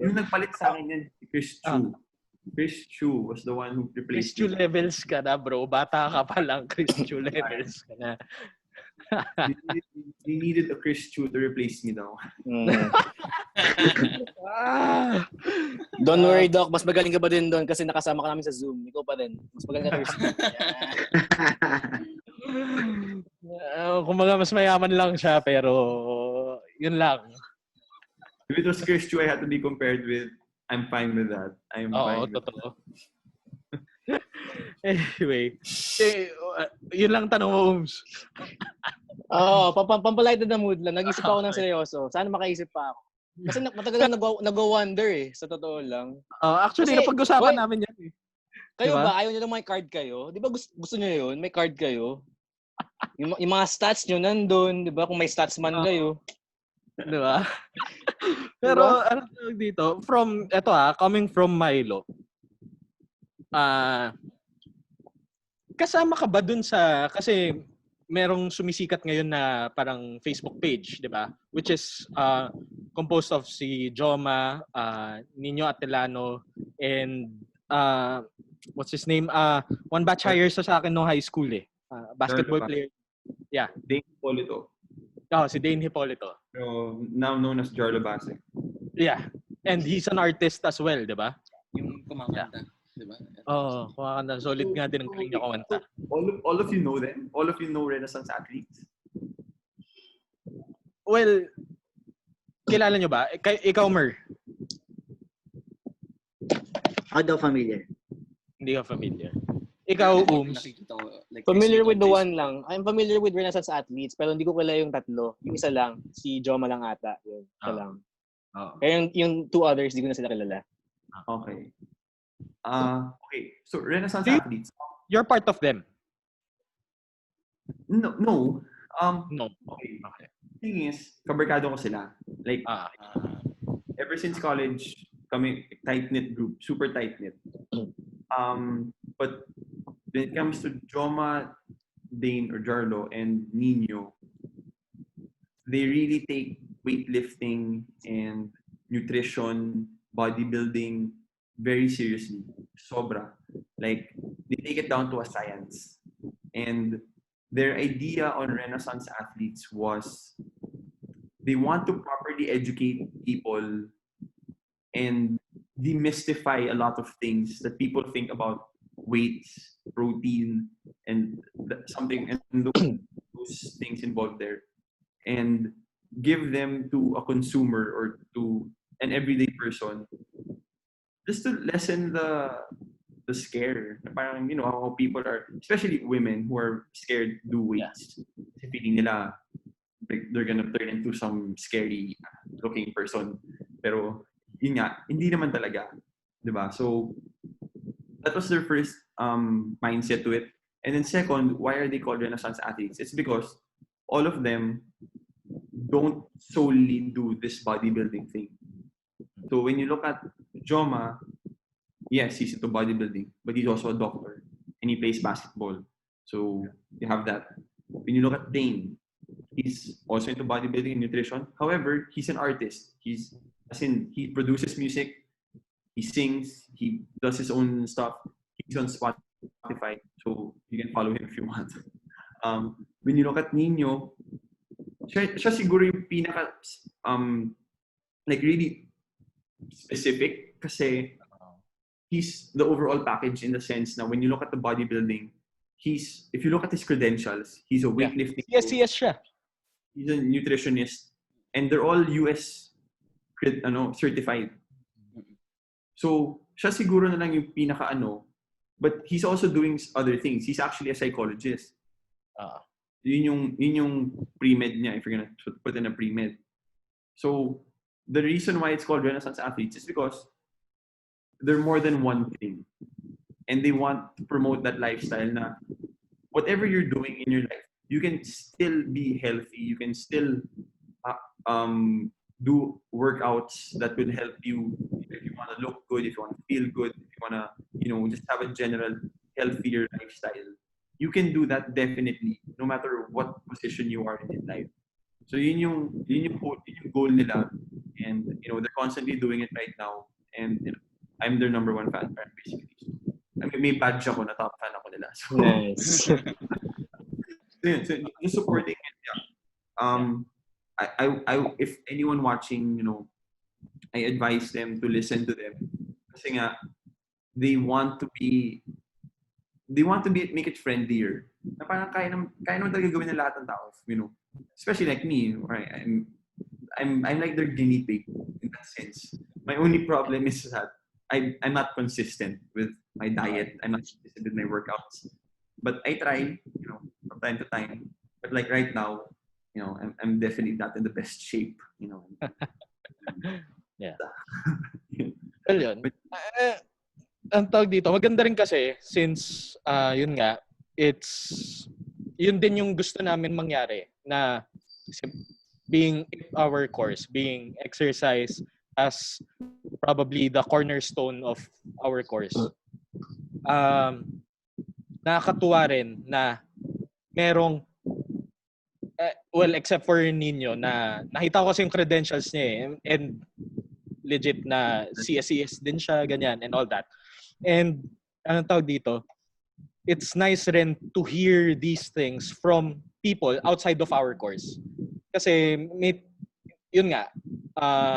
yung nagpalit sa akin yan, Chris Chu. Chris Chu was the one who replaced Chris Chu levels ka na, bro. Bata ka pa lang, Chris Chu levels ka na. They needed a Chris Chu to replace me daw. Don't worry, Doc. Mas magaling ka ba din doon kasi nakasama ka namin sa Zoom. Ikaw pa din. Mas magaling ka Chris Chu. Kumbaga, mas mayaman lang siya, pero yun lang. If it was Chris Chu I had to be compared with, I'm fine with that. I'm fine with totoo. Anyway, yun lang tanong mo, Ums. Pampalighten the mood lang. Nag-isip ako ng seryoso. Sana makaisip pa ako. Kasi matagal lang nag-wonder eh, sa totoo lang. Actually, napag-usapan namin yan eh. Kayo diba? ba? Ayaw nyo lang may card kayo? Di ba gusto nyo yun? May card kayo? Yung mga stats nyo nandun, di ba? Kung may stats man kayo. Di ba? Pero, ano tawag dito? Coming from Milo, kasama ka ba dun sa, kasi merong sumisikat ngayon na parang Facebook page, di ba? Which is composed of si Joma, Nino Atelano, and what's his name? One batch higher sa akin no high school eh. Basketball player. Yeah. Dane Hippolito. Si Dane Hippolito. Now known as Jarlo Basek. Yeah. And he's an artist as well, di ba? Yung kumakanta. Diba? Kumakanta. Solid nga din ang galing niya kumanta. All of you know them? All of you know Renaissance athletes? Well, kilala nyo ba? Ikaw, Mer? Ako daw familiar. Hindi ka familiar. Ikaw, Nakikita ko, like, Familiar with the one lang. I'm familiar with Renaissance athletes, pero hindi ko kilala yung tatlo. Yung isa lang, si Joma lang ata. Yun, isa lang. Kaya yung two others, hindi ko na sila kilala. Okay. Okay. So, Renaissance athletes. You're part of them? No. No. Okay. Thing is, kabarkado ko sila. Like, ever since college, kami tight-knit group. Super tight-knit. But when it comes to Joma, Dane, or Jarlo, and Nino, they really take weightlifting and nutrition, bodybuilding very seriously. Sobra. Like, they take it down to a science. And their idea on Renaissance athletes was they want to properly educate people and demystify a lot of things that people think about weights, protein, and those things involved there, and give them to a consumer or to an everyday person, just to lessen the scare. Parang, how people are, especially women who are scared to do weights. Kasi feeling nila like they're gonna turn into some scary looking person. Pero yun nga, hindi naman talaga. Diba? So that was their first mindset to it. And then second, why are they called Renaissance athletes? It's because all of them don't solely do this bodybuilding thing. So when you look at Joma, yes, he's into bodybuilding, but he's also a doctor and he plays basketball. So you have that. When you look at Dane, he's also into bodybuilding and nutrition. However, he's an artist. He produces music, he sings, he does his own stuff. He's on Spotify, so you can follow him if you want. When you look at Nino, siya siguro yung pinaka like really specific kasi he's the overall package in the sense na when you look at the bodybuilding, if you look at his credentials, he's a weightlifting coach. Yes, siya. He's a nutritionist, and they're all US certified. So, siya siguro na lang yung pinaka but he's also doing other things. He's actually a psychologist. Yun yung pre-med niya, if you're gonna put in a pre-med. So, the reason why it's called Renaissance athletes is because they're more than one thing. And they want to promote that lifestyle na whatever you're doing in your life, you can still be healthy. You can still do workouts that will help you if you want to look good, if you want to feel good, if you want to, just have a general healthier lifestyle. You can do that definitely, no matter what position you are in life. So yun yung goal nila, and they're constantly doing it right now. And I'm their number one fan, basically. I mean, may badge ako na top fan ako nila. So, Nice. so just supporting it. Yeah. I if anyone watching, I advise them to listen to them. Kasi nga, they want to make it friendlier. Na parang kaya naman talaga gawin ng lahat ng tao, especially like me, right? I'm like their guinea pig in that sense. My only problem is that I'm not consistent with my diet. I'm not consistent with my workouts. But I try, from time to time. But like right now, I'm definitely not in the best shape, Yeah. Well, yun. Ang tawag dito, maganda rin kasi since yun nga, yun din yung gusto namin mangyari na being our course, being exercise as probably the cornerstone of our course. Nakakatuwa rin na merong well, except for Nino na nakita ko kasi yung credentials niya and legit na CSCS din siya, ganyan, and all that. And anong tawag dito? It's nice rin to hear these things from people outside of our course. Kasi yun nga,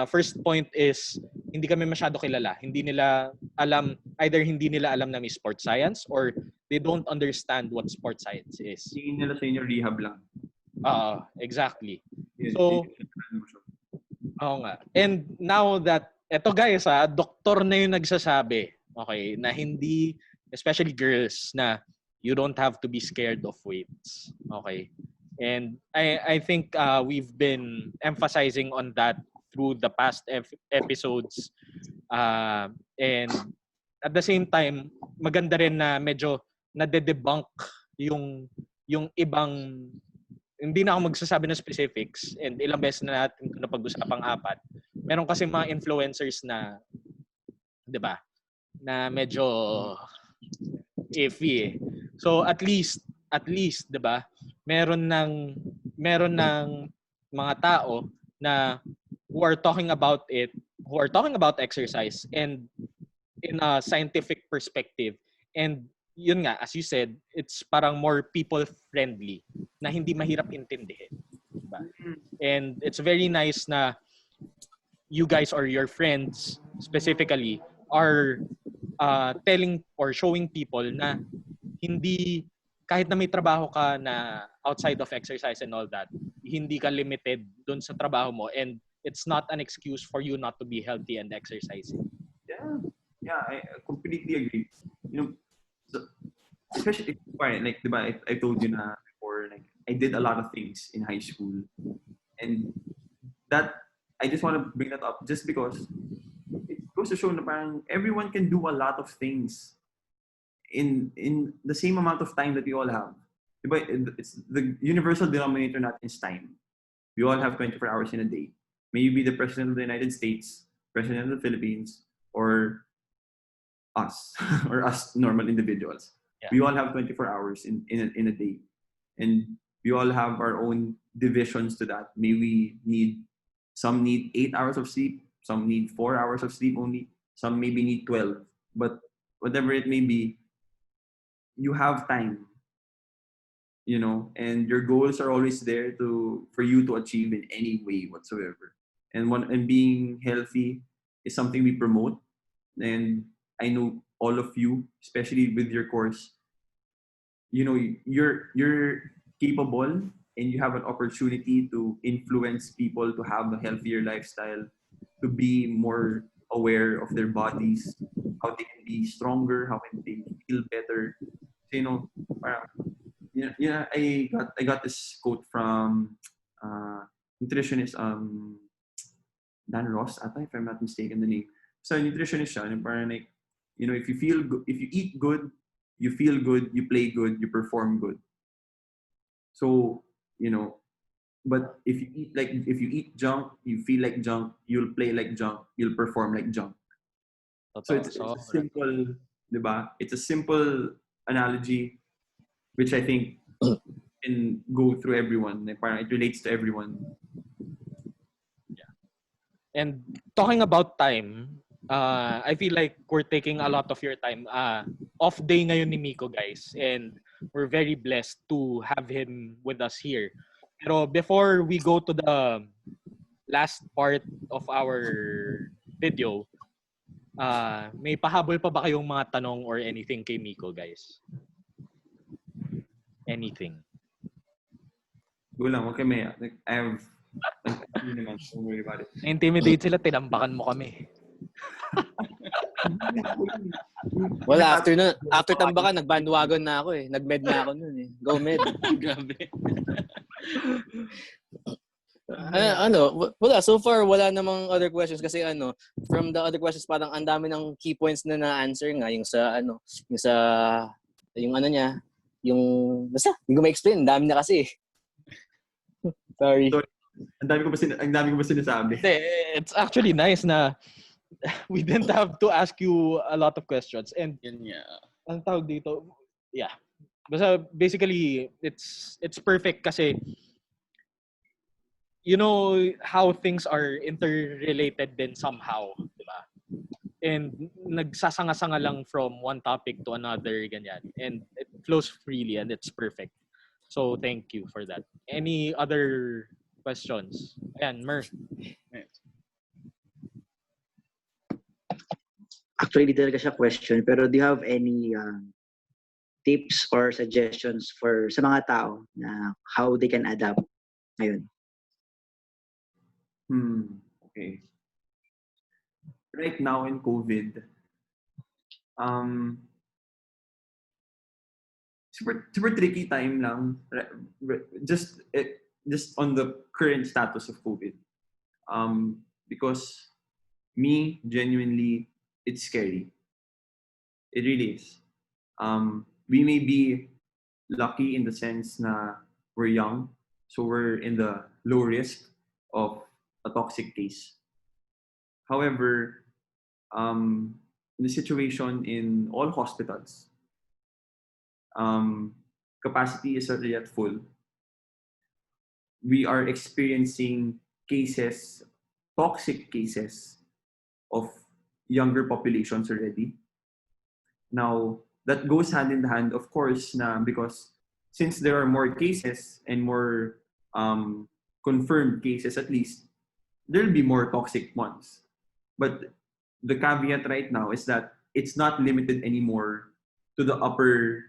first point is hindi kami masyado kilala. Either hindi nila alam na may sports science or they don't understand what sports science is. Tingin nila sa inyo rehab lang. Exactly. So, oo nga. And now that, eto guys doktor na yung nagsasabi, okay, na hindi, especially girls, na you don't have to be scared of weights. Okay. And I think we've been emphasizing on that through the past episodes. And at the same time, maganda rin na medyo nade-debunk yung ibang, hindi na ako magsasabi ng specifics and ilang beses na natin ito napag-usapang apat. Meron kasi mga influencers na, 'di ba, na medyo iffy eh. So at least 'di ba, meron ng mga tao na who are talking about exercise and in a scientific perspective. And yun nga, as you said, it's parang more people friendly na hindi mahirap intindihin, diba? And it's very nice na you guys or your friends specifically are telling or showing people na hindi, kahit na may trabaho ka na outside of exercise and all that, hindi ka limited dun sa trabaho mo, and it's not an excuse for you not to be healthy and exercising. Yeah, I completely agree. You know, so, especially like, diba, I told you na before, like, I did a lot of things in high school, and that I just want to bring that up just because it goes to show na parang everyone can do a lot of things in the same amount of time that we all have. Diba, it's the universal denominator natin is time. We all have 24 hours in a day. May you be the president of the United States, president of the Philippines, or us, or us normal individuals. Yeah. We all have 24 hours in a day. And we all have our own divisions to that. Some need 8 hours of sleep, some need 4 hours of sleep only, some maybe need 12. But whatever it may be, you have time, you know, and your goals are always there for you to achieve in any way whatsoever. And being healthy is something we promote. And I know all of you, especially with your course, you know, you're capable and you have an opportunity to influence people to have a healthier lifestyle, to be more aware of their bodies, how they can be stronger, how can they feel better. So, you know, I got this quote from nutritionist Dan Ross, if I'm not mistaken the name. So nutritionist siya, parang like, you know, if you eat good, you feel good, you play good, you perform good. So, you know, but if you eat junk, you feel like junk, you'll play like junk, you'll perform like junk. So it's a simple, diba? It's a simple analogy, which I think can go through everyone. Parang it relates to everyone. Yeah. And talking about time, I feel like we're taking a lot of your time. Off day ngayon ni Micco, guys. And we're very blessed to have him with us here. Pero before we go to the last part of our video, may pahabol pa ba kayong mga tanong or anything kay Micco, guys? Anything? Go lang, okay, may. I have... Don't worry about it. Na-intimidate sila, tinambakan mo kami. Well, after tambakan, nag-bandwagon na ako eh. Nag-med na ako nun eh. Go med. Grabe. Wala. So far, wala namang other questions kasi from the other questions, parang ang dami ng key points na na-answer nga. Basta, hindi ko ma-explain. Ang dami na kasi. Sorry. Ang dami ko ba sinasabi? It's actually nice na we didn't have to ask you a lot of questions. And ang tawag dito, yeah. Basta basically, it's perfect kasi you know how things are interrelated din somehow, di ba? And nagsasanga-sanga lang from one topic to another, ganyan. And it flows freely and it's perfect. So thank you for that. Any other questions? Ayan, Mer. Actually, di talaga siya question, pero do you have any tips or suggestions for sa mga tao na how they can adapt ngayon? Okay. Right now in COVID, super tricky time lang. Just on the current status of COVID. Because me, genuinely, it's scary. It really is. We may be lucky in the sense na we're young, so we're in the low risk of a toxic case. However, the situation in all hospitals, capacity is not yet full. We are experiencing cases, toxic cases of younger populations already. Now, that goes hand in hand, of course, because since there are more cases and more confirmed cases at least, there'll be more toxic ones. But the caveat right now is that it's not limited anymore to the upper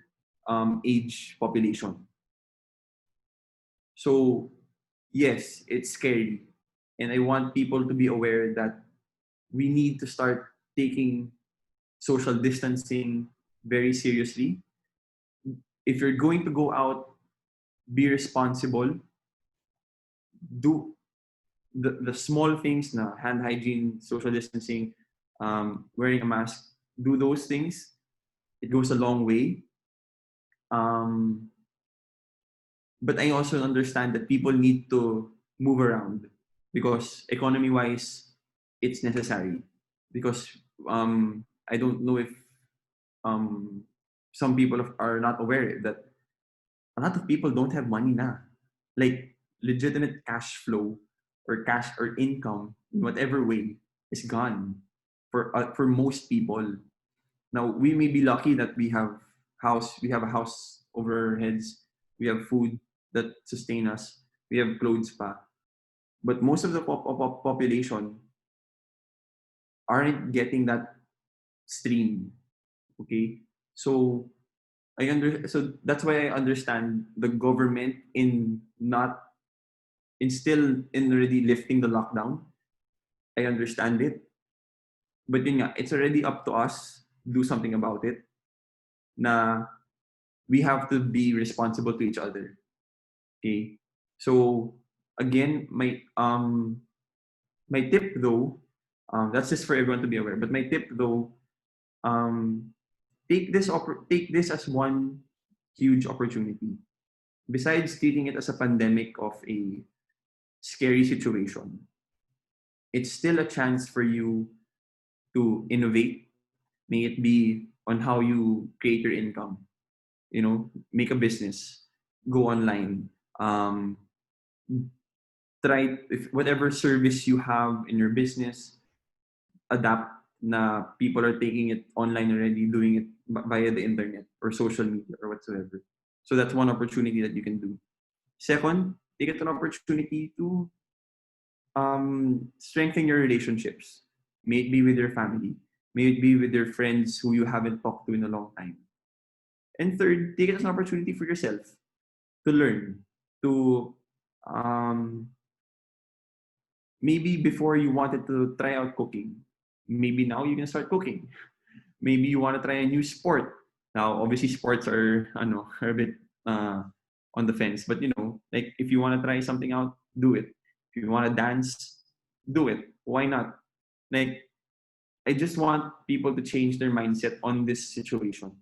age population. So, yes, it's scary. And I want people to be aware that we need to start taking social distancing very seriously. If you're going to go out, be responsible. Do the small things na hand hygiene, social distancing, wearing a mask. Do those things. It goes a long way. But I also understand that people need to move around because economy-wise, it's necessary. Because I don't know if some people are not aware that a lot of people don't have money na. Like legitimate cash flow or cash or income in whatever way is gone for most people. Now we may be lucky that we have a house over our heads, we have food that sustain us, we have clothes pa. But most of the population aren't getting that stream. Okay, so so that's why I understand the government in not in still in already lifting the lockdown. I understand it. But yun nga, it's already up to us to do something about it. Na we have to be responsible to each other. Okay? So again, my tip though, that's just for everyone to be aware. But my tip though, take this as one huge opportunity. Besides treating it as a pandemic of a scary situation, it's still a chance for you to innovate. May it be on how you create your income. You know, make a business, go online, try if whatever service you have in your business, adapt na people are taking it online already, doing it via the internet or social media or whatsoever. So that's one opportunity that you can do. Second, take it an opportunity to strengthen your relationships. May it be with your family, may it be with your friends who you haven't talked to in a long time. And third, take it as an opportunity for yourself to learn, to maybe before you wanted to try out cooking, maybe now you can start cooking. Maybe you want to try a new sport. Now, obviously, sports are, are a bit on the fence, but like if you want to try something out, do it. If you want to dance, do it. Why not? Like, I just want people to change their mindset on this situation.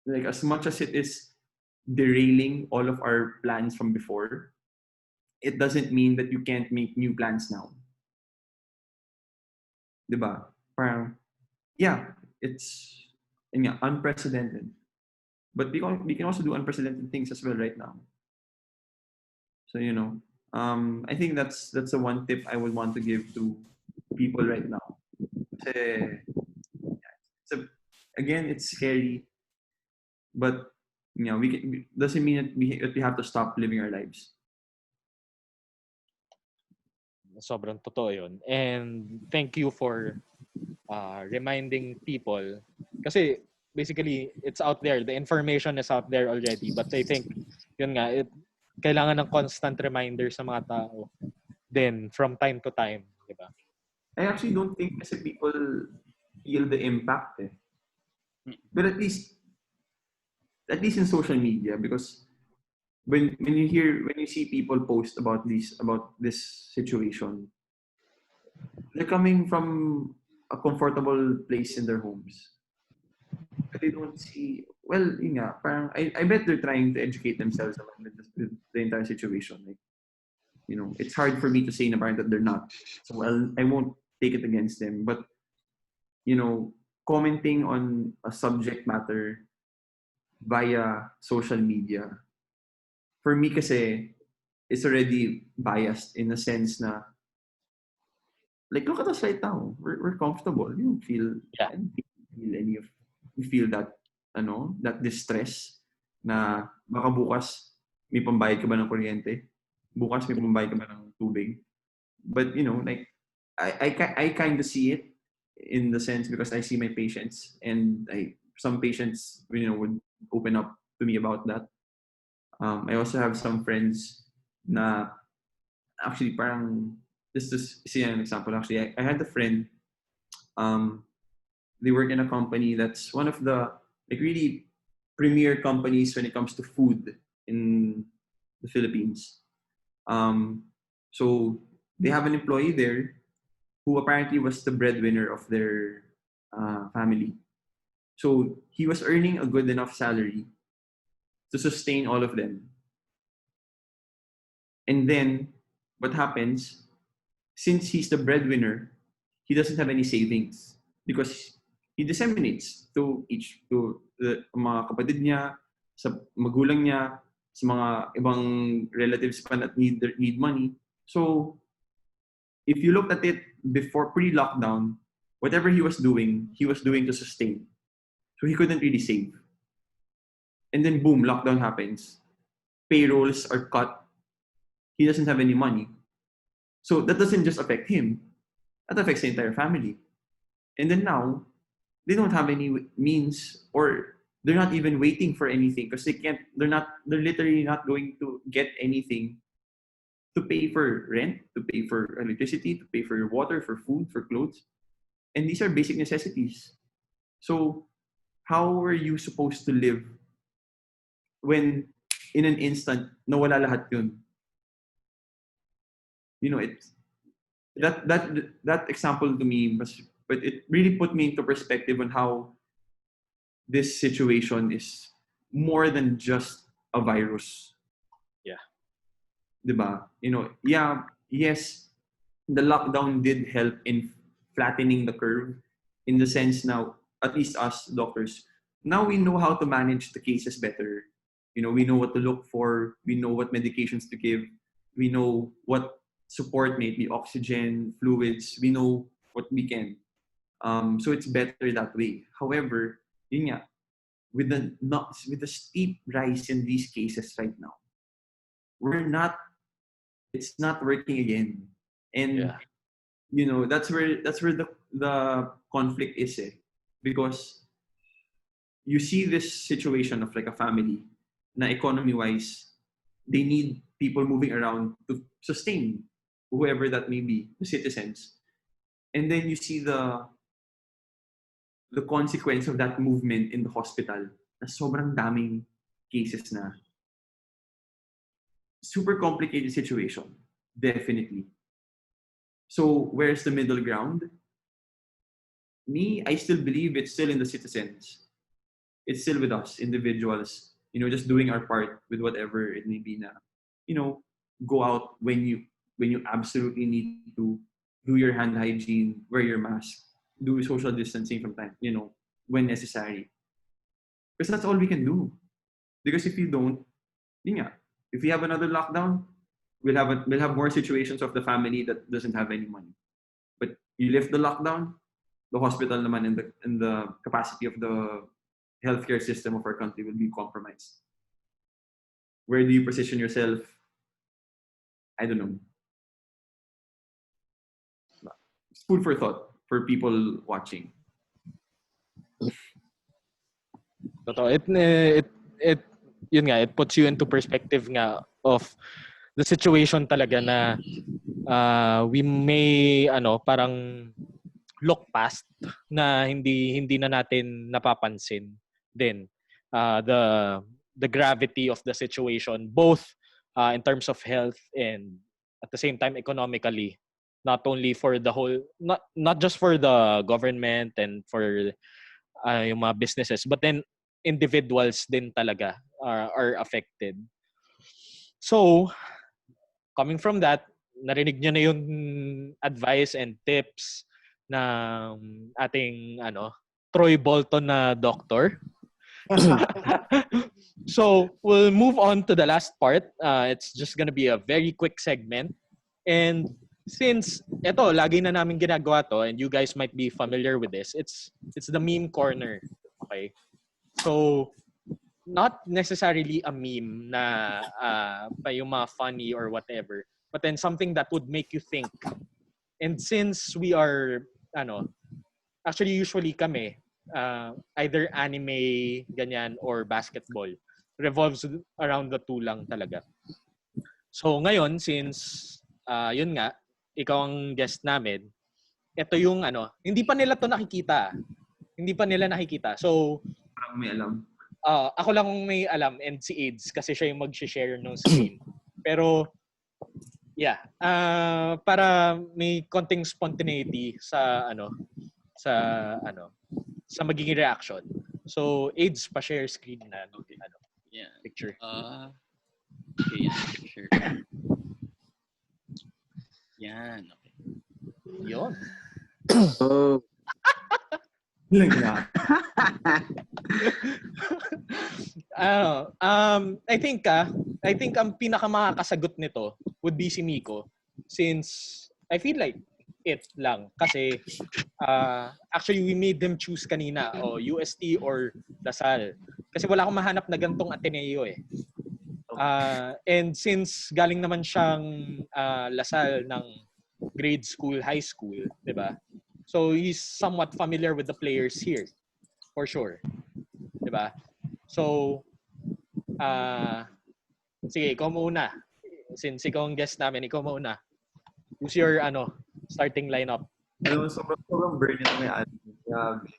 Like, as much as it is derailing all of our plans from before, it doesn't mean that you can't make new plans now. Diba? Parang, yeah, it's unprecedented. But we can also do unprecedented things as well right now. So, I think that's the one tip I would want to give to people right now. Kasi, again, it's scary, but doesn't mean that we have to stop living our lives. Sobrang totoo yun. And thank you for reminding people. Kasi basically, it's out there. The information is out there already. But I think, yun nga, kailangan ng constant reminder sa mga tao. Then, from time to time. Diba? I actually don't think kasi people feel the impact. But at least in social media, because when you see people post about this situation, they're coming from a comfortable place in their homes. But they don't see, well, yun nga, parang, I bet they're trying to educate themselves about the entire situation. Like, it's hard for me to say na parang that they're not. So I won't take it against them. But, commenting on a subject matter via social media, for me kasi, it's already biased in a sense na, like, look at us right now. We're comfortable. You don't feel, Yeah. you feel that, that distress na baka bukas may pambayad ka ba ng kuryente? Bukas may pambayad ka ba ng tubig? But, like, I kind of see it in the sense because I see my patients and some patients, would open up to me about that. I also have some friends na actually parang, just to see an example, actually, I had a friend, they work in a company that's one of the like really premier companies when it comes to food in the Philippines. So they have an employee there who apparently was the breadwinner of their family. So he was earning a good enough salary to sustain all of them. And then what happens, since he's the breadwinner, he doesn't have any savings because he disseminates to the mga kapatid niya, sa magulang niya, sa mga ibang relatives pa that need money. So if you looked at it before pre-lockdown, whatever he was doing to sustain. So he couldn't really save. And then boom, lockdown happens. Payrolls are cut. He doesn't have any money. So that doesn't just affect him. That affects the entire family. And then now, they don't have any means, or they're not even waiting for anything because they're literally not going to get anything to pay for rent, to pay for electricity, to pay for your water, for food, for clothes. And these are basic necessities. So how are you supposed to live when in an instant, nawala lahat yun? It's that example to me but it really put me into perspective on how this situation is more than just a virus. Yeah. Diba? Yes, the lockdown did help in flattening the curve in the sense now, at least us doctors, now we know how to manage the cases better. We know what to look for, we know what medications to give, we know what support, maybe oxygen, fluids, we know what we can. So it's better that way. However, with the steep rise in these cases right now, it's not working again. And that's where the conflict is, because you see this situation of like a family na economy-wise, they need people moving around to sustain whoever that may be, the citizens. And then you see the consequence of that movement in the hospital na sobrang daming cases na. Super complicated situation, definitely. So where's the middle ground? I still believe it's still in the citizens. It's still with us, individuals, just doing our part with whatever it may be na, go out when you absolutely need to, do your hand hygiene, wear your mask, do social distancing from time, when necessary. Because that's all we can do. Because if you don't, if we have another lockdown, we'll have more situations of the family that doesn't have any money. But you lift the lockdown, the hospital naman and the capacity of the healthcare system of our country will be compromised. Where do you position yourself? I don't know. It's food for thought for people watching. Totoo. It yun nga, it puts you into perspective nga of the situation talaga na we may parang look past na hindi na natin napapansin din the gravity of the situation, both in terms of health and at the same time economically, not only for the whole, not just for the government and for yung mga businesses, but then individuals din talaga are affected. So coming from that, narinig niyo na yung advice and tips ng ating Troy Bolton na doctor. So we'll move on to the last part. It's just gonna be a very quick segment. And since ito, lagi na namin ginagawa to, and you guys might be familiar with this, it's the meme corner. Okay? So, not necessarily a meme na pa yung mga funny or whatever, but then something that would make you think. And since we are, actually usually kami, either anime, ganyan, or basketball, revolves around the two lang talaga. So ngayon, since, yun nga, ikaw ang guest namin, ito yung hindi pa nila to nakikita. Hindi pa nila nakikita. So, Parang may alam. Ako lang may alam and si AIDS kasi siya yung mag-share ng screen. Pero, yeah. Para may konting spontaneity sa sa magiging reaction. So, AIDS pa-share screen na Yeah. picture. Okay, yeah, sure. Yan, okay. Yun. Oh. I think ang pinakamakakasagot nito would be si Micco, since I feel like it lang kasi actually we made them choose kanina UST or Lasal kasi wala akong mahanap na gantong Ateneo eh. And since galing naman siyang Lasal ng grade school, high school, 'di ba? So he's somewhat familiar with the players here, for sure. 'Di ba? So sige, ikaw muna. Since ikaw ang guest namin, ikaw muna. Who's your starting lineup? Sobrang burn ito may ano. Grabe.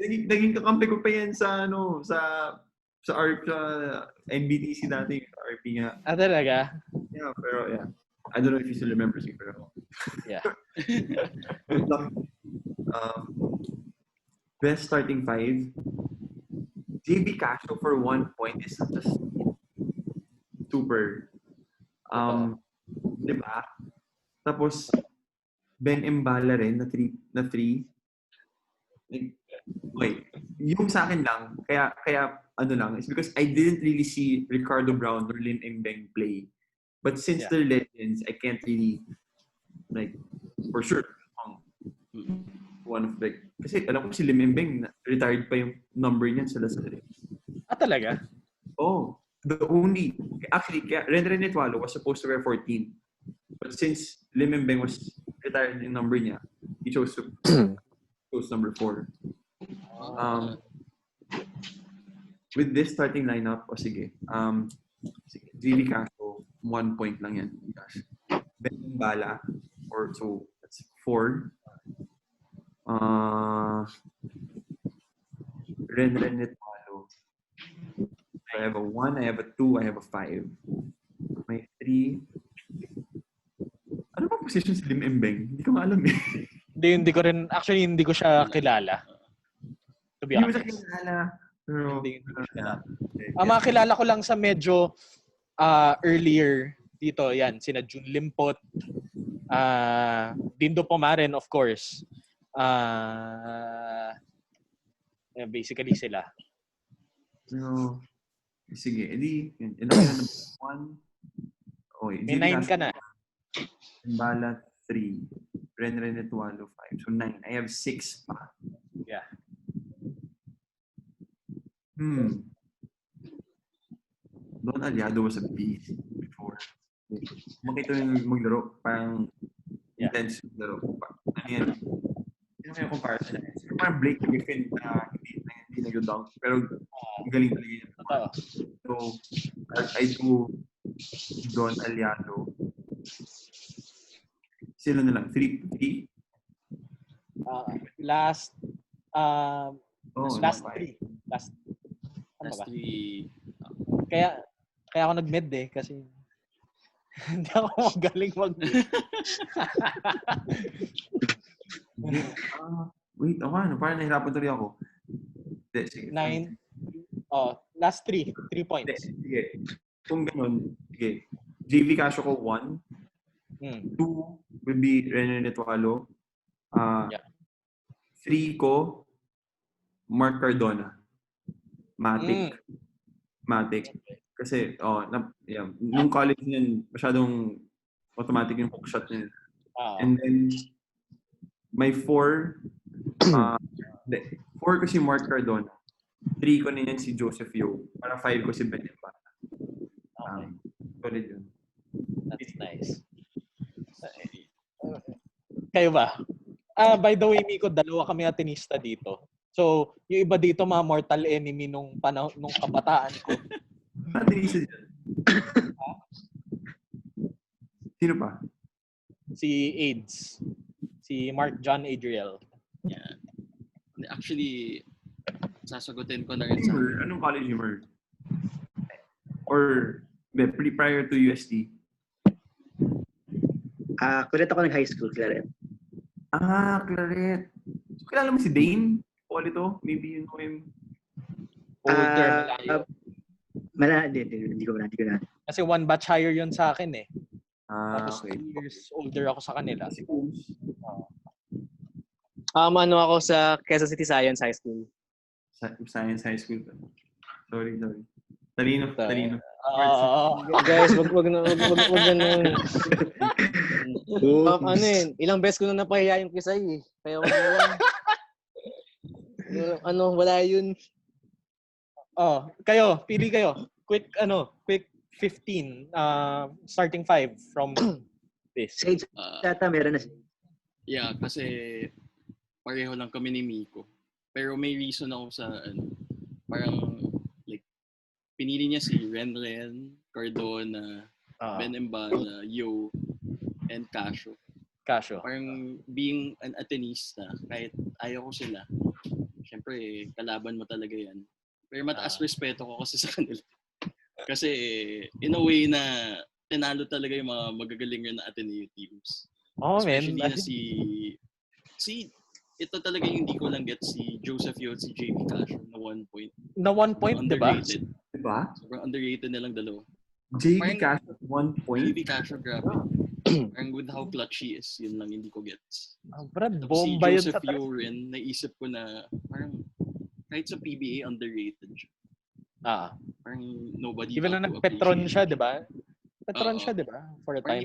Naging kakampi ko pa yan sa sa NBTC dati, RP nga. Talaga? Yeah, pero yeah. I don't know if you still remember si pero. Yeah. Best starting five. JB Castro for 1 point is just super. Diba? Tapos Ben Embala rin na 3. Wait, yung sa akin lang, kaya lang, is because I didn't really see Ricardo Brown or Lim Embeng play. But since they're legends, I can't really, for sure, one of kasi alam ko si Lim Embeng, retired pa yung number niyan sa Lasal. Talaga? Oh, actually, Ren Netwalo was supposed to wear 14. But since Lim Embeng was retired yung number niya, he chose to chose number 4. With this starting lineup, sige, JV Castro, 1 point lang yan. Ben Bala, so that's 4. Ren Netwalo. I have a 1, I have a 2, I have a 5. May 3. Ano ba position si Lim Embeng? Hindi ko maalam eh. Hindi ko siya kilala. To be honest. Hindi mo siya kilala. Pero, Hindi ko siya kilala. Mga kilala ko lang sa medyo earlier dito, yan, sina Jun Limpot, Dindo Pomaren, of course. Basically sila. No. Sige, edi, ito kayo na 1. Okay, May 9 ka na. Bala 3. Ren Etualo 5. So 9. I have 6 pa. Yeah. Don Aliado was a beast before. Makita yung maglaro, parang intense yung laro. Ano yan? Ano yung comparison? Parang Blake Griffin na hindi nag-dunk. Pero galing talaga yun. So, I do Don Aliado. Sino na lang? 3? Last 3. Last 3. Kaya ako nag-med kasi hindi ako magaling mag-med. Wait, ano? Parang nahirapan tuloy ako. Sige, 9. Last 3 points. Sige. Kung ganun, sige. JV Casio ko 1. 2 will be Renan Etualo. 3 ko, Mark Cardona. Matic. Kasi, nung college niyan, masyadong automatic yung hook shot niya. And then, my 4 ko si Mark Cardona. 3 ko na yan si Joseph Yo. Para 5 ko si Ben Embala. Solid yun. That's nice. Kayo ba? By the way, Micco, dalawa kami atenista dito. So, yung iba dito, mga mortal enemy nung kabataan ko. Atenista dyan. Sino pa? Si AIDS. Si Mark John Adriel. Yeah. Actually, sasagutin ko na rin sa... Anong college humor? Or prior to USD? Claret ako ng high school, Claret. Claret. So, kilala mo si Dane? Polito? Maybe you know him? Older, Hindi ko na. Kasi 1 batch higher yun sa akin eh. Tapos Okay. 2 years older ako sa kanila. Si Combs. Ano ako sa Quezon City Science High School. Science High School. Sorry. Talino. Guys, wag ganun. Ilang beses ko na napahiya yung kisay eh. Kaya wala yun. Kayo, pili kayo. Quick 15. Starting 5 from this. Sage data meron na. Yeah, kasi pareho lang kami ni Micco. Pero may reason ako sa parang like pinili niya si Ren, Cardona, Ben Embala, Yo, and Casio. Parang being an Atenista, kahit ayaw ko sila, syempre kalaban mo talaga yan. Pero mataas respeto ko kasi sa kanila. Kasi in a way na tinalo talaga yung mga magagaling rin na Ateneo teams. Especially na si ito talaga yung hindi ko lang get si Joseph Yo at si JV Casio na 1 point. Na 1 point, di ba? Diba? Sobrang underrated nilang dalawa. JV Casio 1 point? JV Casio, grabe. Parang with how clutch he is, yun lang hindi ko gets. Brad, si bomba yun Joseph Yo rin, naisip ko na parang kahit sa PBA, underrated siya. Parang nobody even nung nag-Petron siya, di ba? Siya, di ba? For a time.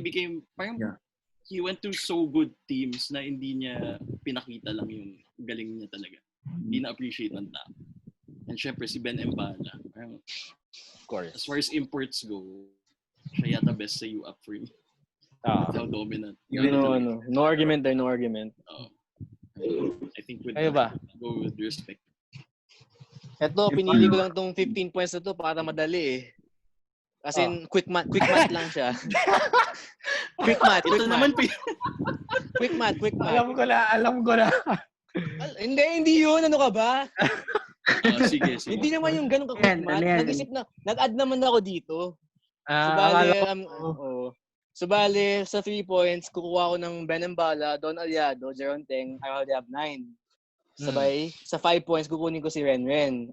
He went to so good teams na hindi niya pinakita lang yung galing niya talaga. Hindi na-appreciate ng tao. And syempre, si Ben Embala. Parang, of course. As far as imports go, siya yata best sa U-Up for me. How dominant. No argument there, no argument. I think with go with respect. Eto, pinili ko lang tong 15 points na to para madali eh. As in, quick math lang siya. Quick math. Quick math. Alam ko na. Hindi yun. Ano ka ba? Sige. Hindi naman yung ganun ka-quick math. Nag-isip na, nag-add naman ako dito. Subali, sa 3 points, kukuha ko ng Ben Embala, Don Aliado, Jeron Teng, I already have 9. Sabay, sa 5 points, kukunin ko si Ren.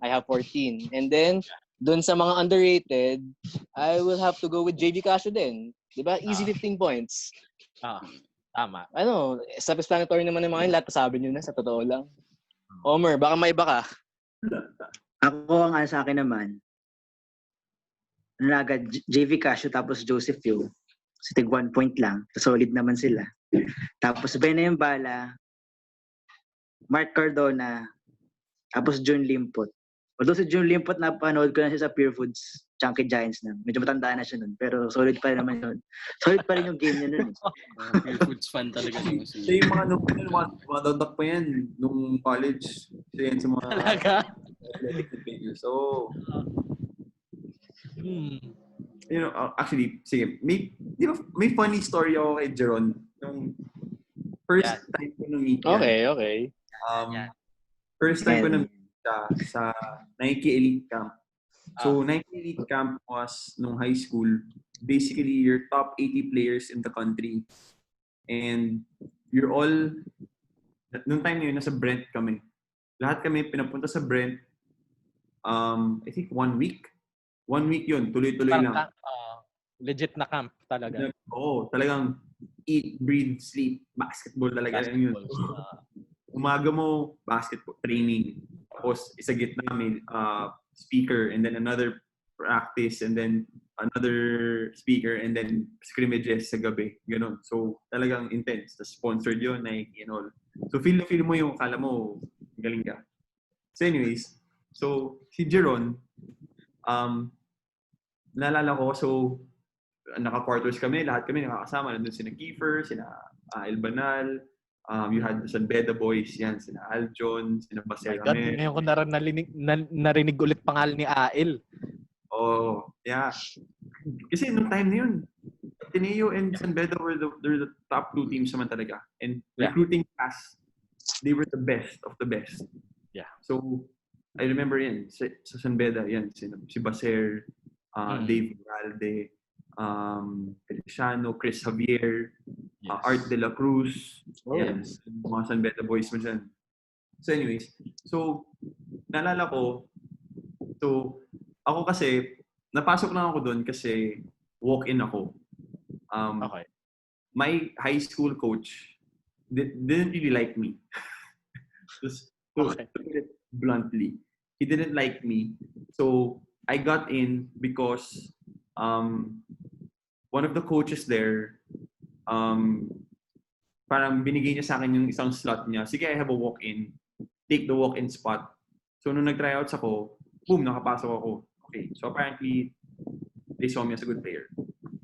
I have 14. And then, doon sa mga underrated, I will have to go with JV Casio din. Diba? Easy 15 points. Tama. Self-explanatory naman ng mga yun. Lahat sabi nyo na, sa totoo lang. Omer, baka may iba ka. Ako, ang sa akin naman, agad, JV Casio tapos Joseph Yo. So tig 1 point lang. Solid naman sila. Tapos Bena yung bala, Mark Cardona, tapos June Limpot. Although si June Limpot, napanood ko na siya sa Pure Foods Chunky Giants na. Medyo matanda na siya nun. Pero solid pa rin naman yun. Solid pa rin yung game niya nun. Pure Foods fan talaga yung si... Yung mga dadak pa yan nung college. Kasi yan sa mga Talaga? athletic figures. So, actually, sige, may funny story ako kay Jeron. Nung first time ko na-meet yan. Okay. First time ko na-meet siya sa Nike Elite Camp. So, Nike Elite Camp was nung high school, basically your top 80 players in the country. And you're all, nung time na yun, nasa Brent kami. Lahat kami pinapunta sa Brent, I think 1 week. 1 week yun, tuloy-tuloy lang. Legit na camp talaga. Oo, talagang eat, breathe, sleep, basketball talaga. Basketball. Umaga mo, basketball, training. Tapos, isa gitna may speaker, and then another practice, and then another speaker, and then scrimmages sa gabi. Ganon. So, talagang intense. Tapos sponsored yun, Nike and all. So, feel mo yung kala mo, galing ka. So, anyways, so, si Jeron, naalala ko, so, naka-quarters kami, lahat kami nakakasama. Nandun sina Kiefer, sina Elbanal, you had the San Beda Boys, yan, sina Aljon, sina Baser kami. Ngayon ko narinig ulit pangalan ni Ael. Oh, yeah. Kasi nung time na yun, Ateneo and San Beda were the top 2 teams naman talaga. And recruiting class, they were the best of the best. Yeah. So, I remember yan, sa San Beda, yan, si Baser, Dave Valde, Feliciano, Chris Javier, Art de la Cruz, yes, mga San Beda boys mo dyan. So anyways, so naalala ko, so ako kasi, napasok lang ako doon kasi walk-in ako. Okay. My high school coach didn't really like me. Okay. Bluntly, he didn't like me. So I got in because one of the coaches there, parang binigay niya sa akin yung isang slot niya. Sige, I have a walk-in. Take the walk-in spot. So, nung nag-tryouts ako, boom, nakapasok ako. Okay. So, apparently, they saw me as a good player.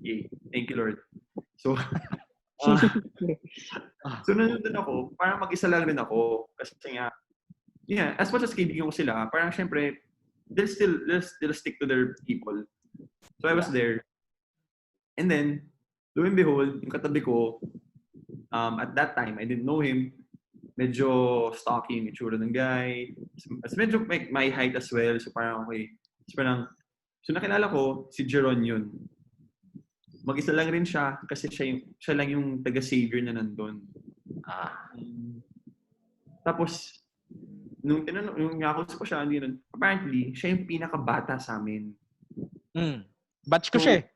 Yay. Thank you, Lord. So, so nandun ako, parang mag-isa lang rin ako. Kasi nga, yeah, as much as kaibigan ko sila, parang syempre, they'll still stick to their people. So, I was there. And then, lo and behold, yung katabi ko, at that time, I didn't know him. Medyo stocky yung itsura ng guy. As medyo my height as well. So parang okay. So nakilala ko, si Jeron yun. Mag-isa lang rin siya kasi siya lang yung taga-savior na nandun. Tapos, nung nakakus ko siya, apparently, siya yung pinakabata sa amin. Batch ko siya eh.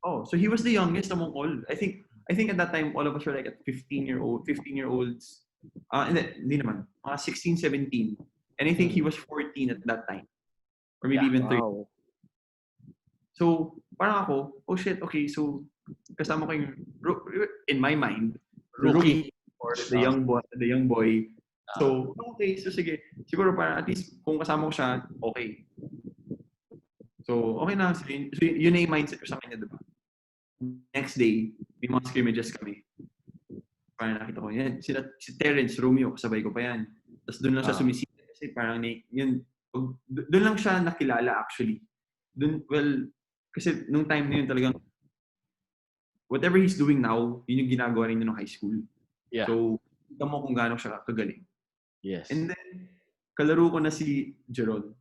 Oh, so he was the youngest among all. I think at that time all of us were like at 15-year-olds. Hindi naman. 16, 17. And I think he was 14 at that time. Or maybe even 13. Wow. So, parang ako, oh shit, okay, so kasama ko yung in my mind, rookie or the young boy. So, okay, so sige. Siguro parang at least kung kasama ko siya, okay. So, okay na. So, yun na yung mindset ko sa kanya, diba? Next day, may mga scrimmages kami. Parang nakita ko, yan, si Terrence Romeo, kasabay ko pa yan. Tapos doon lang siya sumisita kasi parang doon lang siya nakilala actually. Kasi nung time na yun talagang, whatever he's doing now, yun yung ginagawa rin nung high school. Yeah. So, kita mo kung gaano siya kagaling. Yes. And then, kalaro ko na si Jeron.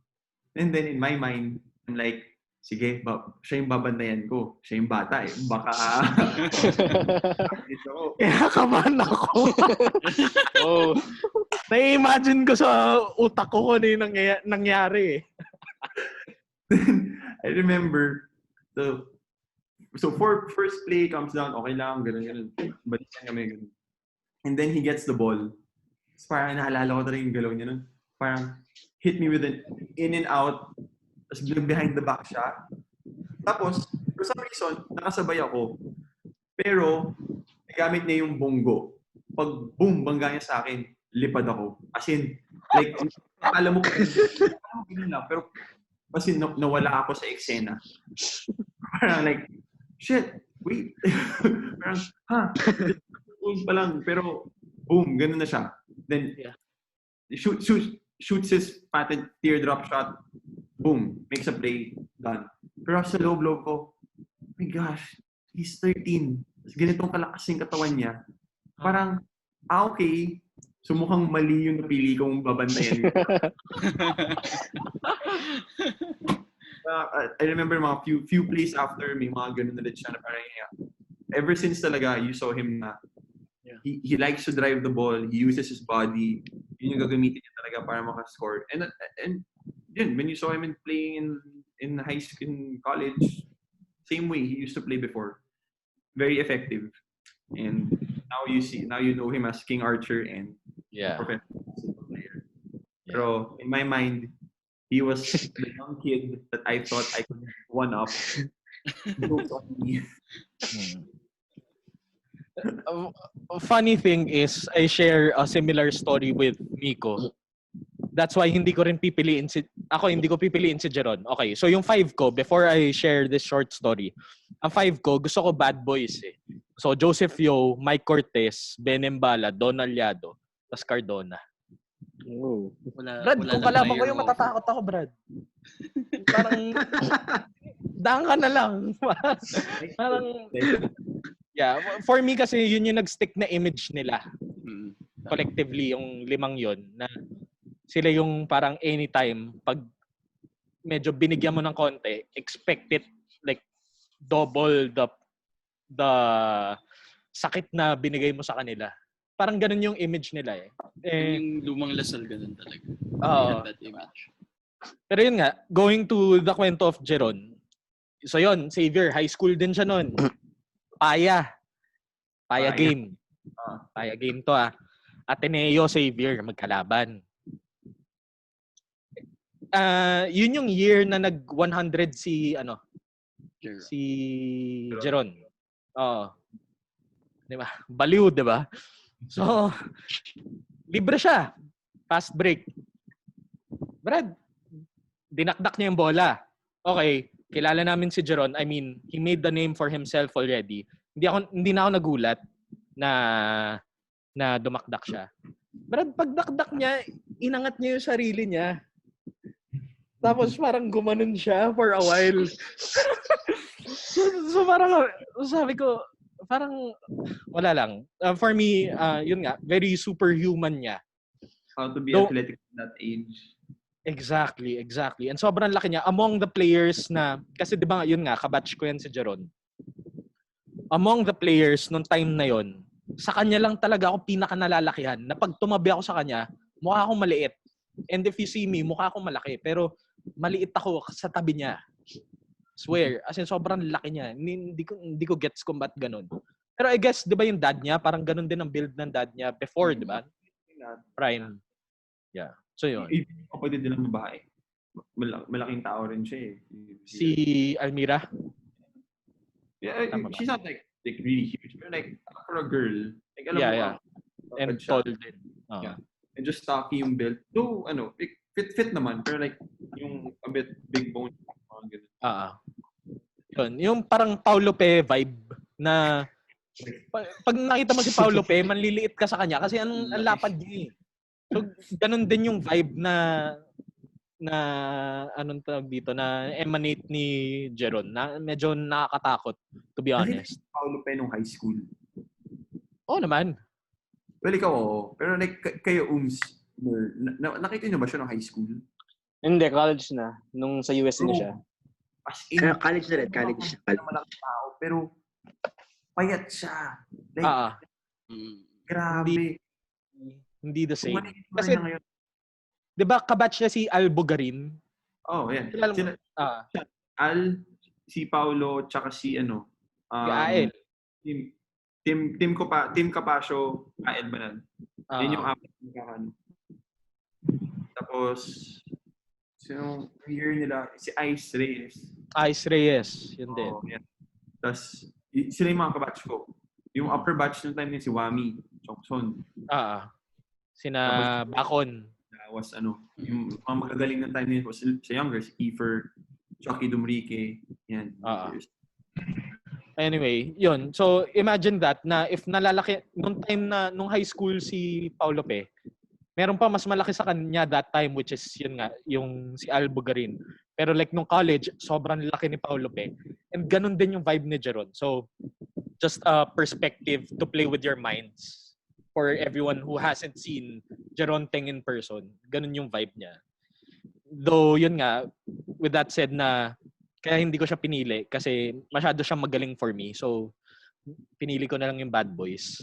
And then, in my mind, I'm like, sige, siya yung babandayan ko. Siya yung bata eh. Baka... Kinakabahan ako. Oh. Na-imagine ko sa utak ko kung ano yung nangyari eh. I remember, so for first play, comes down, okay lang, ganun. Balikan kami, ganun. And then he gets the ball. So parang naalala ko talaga yung galaw niya nun. Parang hit me with an in and out. Tapos behind the back siya. Tapos, for some reason, nakasabay ako. Pero, nagamit niya yung bongo. Pag boom, bangga niya sa akin, lipad ako. As in, like, alam mo, ganun lang. Pero, as in, nawala ako sa eksena. Parang like, shit, wait. Parang, boom pa lang. Pero, boom, ganun na siya. Then, shoots his patented teardrop shot. Boom, makes a play, done. Pero sa loob-loob ko, oh my gosh, he's 13. Ganitong kalakas yung katawan niya. Parang, okay. So mukhang mali yung napili kong babantayan. I remember mga few plays after, may mga ganun ulit siya na parang, ever since talaga, you saw him na he likes to drive the ball, he uses his body, yun yung gagamitin niya talaga para makascore. And yun, when you saw him playing in high school, in college, same way he used to play before. Very effective. And now you know him as King Archer and professional basketball player. Pero in my mind, he was the young kid that I thought I could one up. Funny thing is, I share a similar story with Micco. That's why hindi ko pipiliin si Jeron. Okay, so yung 5 ko, before I share this short story, ang 5 ko, gusto ko bad boys eh. So Joseph Yeo, Mike Cortez, Ben Embala, Don Aliado, tas Cardona. Oh. Brad, kung kalaban ko yung matatakot ako, Brad. Parang, daan ka na lang. Parang, for me kasi yun yung nag-stick na image nila. Collectively, yung 5 yon na sila yung parang anytime, pag medyo binigyan mo ng konti, expect it like double the sakit na binigay mo sa kanila. Parang ganun yung image nila eh. Yung lumang Lasal ganun talaga. That image. Pero yun nga, going to the kwento of Jeron. So yun, Xavier, high school din siya nun. Paya game. Paya game to ah. Ateneo, Xavier, magkalaban. Yun yung year na nag 100 si Jeron. Di ba? Baliw, di ba? So, libre siya. Fast break. Brad, dinakdak niya yung bola. Okay, kilala namin si Jeron. I mean, he made the name for himself already. Hindi na ako nagulat na dumakdak siya. Brad, pagdakdak niya, inangat niya yung sarili niya. Tapos parang gumanon siya for a while. so parang sabi ko, parang wala lang. For me, yun nga, very superhuman niya. How to be athletic at that age. Exactly. And sobrang laki niya. Among the players na, kasi di ba yun nga, kabatch ko yan si Jeron. Among the players nung time na yon, sa kanya lang talaga ako pinaka-nalalakihan. Na pag tumabi ako sa kanya, mukha akong maliit. And if you see me, mukha akong malaki. Pero maliit ako sa tabi niya. Swear. As in, sobrang laki niya. Hindi ko gets kung ba't ganun. Pero I guess, di ba yung dad niya, parang ganun din ang build ng dad niya before, di ba? Prime. Yeah. So yun. Kapatid din ng babae. Malaking tao rin siya eh. Si Almira? Yeah, she's not like really huge. But like, for a girl, like, alam mo, and tall din. Yeah. And just stocky yung build. Though, fit naman. Pero like, yung a bit big bone. Yun. Yung parang Paulo Pe vibe na pag nakita mo si Paulo Pe, manliliit ka sa kanya kasi ang lapad niya eh. So, ganun din yung vibe na anong tawag dito, na emanate ni Jeron na medyo nakakatakot, to be honest. Paulo Pe nung high school. Oo naman. Well, ikaw oo. Pero like, kayo, nakita niyo ba siya nung high school? Hindi, college na. Nung sa US na siya. As in, college na rin. College. Malaking tao, pero payat siya. Like, grabe. Hindi the same. Kasi, di ba kabatch niya si Albogarin? Oh, yan. Al, si Paulo, tsaka si Ael. Tim Capasio, Ael Banan. Yan yung apat na Tapos, yung year nila, si Ice Reyes. Ice Reyes, yun din. Oh, yeah. Tapos, sila yung mga kabatch ko. Yung upper batch ng time niya si Wami, Chongson. Sina Tapos, Bakon. was yung mga magagaling ng time niya was sa younger, si Kiefer, Chucky Dumrique, yan. Anyway, yun. So, imagine that na if nalalaki, nung high school si Paulo Pe, meron pa mas malaki sa kanya that time, which is yun nga, yung si Al Bugarin. Pero like nung college, sobrang laki ni Paulo Pe. And ganun din yung vibe ni Jeron. So, just a perspective to play with your minds for everyone who hasn't seen Jeron Teng in person. Ganun yung vibe niya. Though, yun nga, with that said na, kaya hindi ko siya pinili kasi masyado siyang magaling for me. So, pinili ko na lang yung Bad Boys.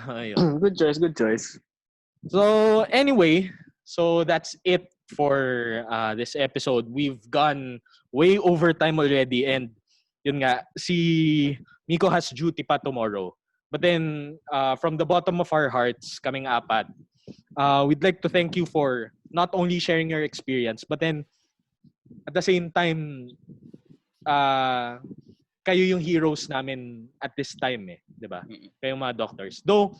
Ayun. Good choice. So, anyway, so that's it for this episode. We've gone way over time already and yun nga, si Micco has duty pa tomorrow. But then, from the bottom of our hearts, kaming apat, we'd like to thank you for not only sharing your experience, but then, at the same time, kayo yung heroes namin at this time eh. Diba? Kayo mga doctors. Though,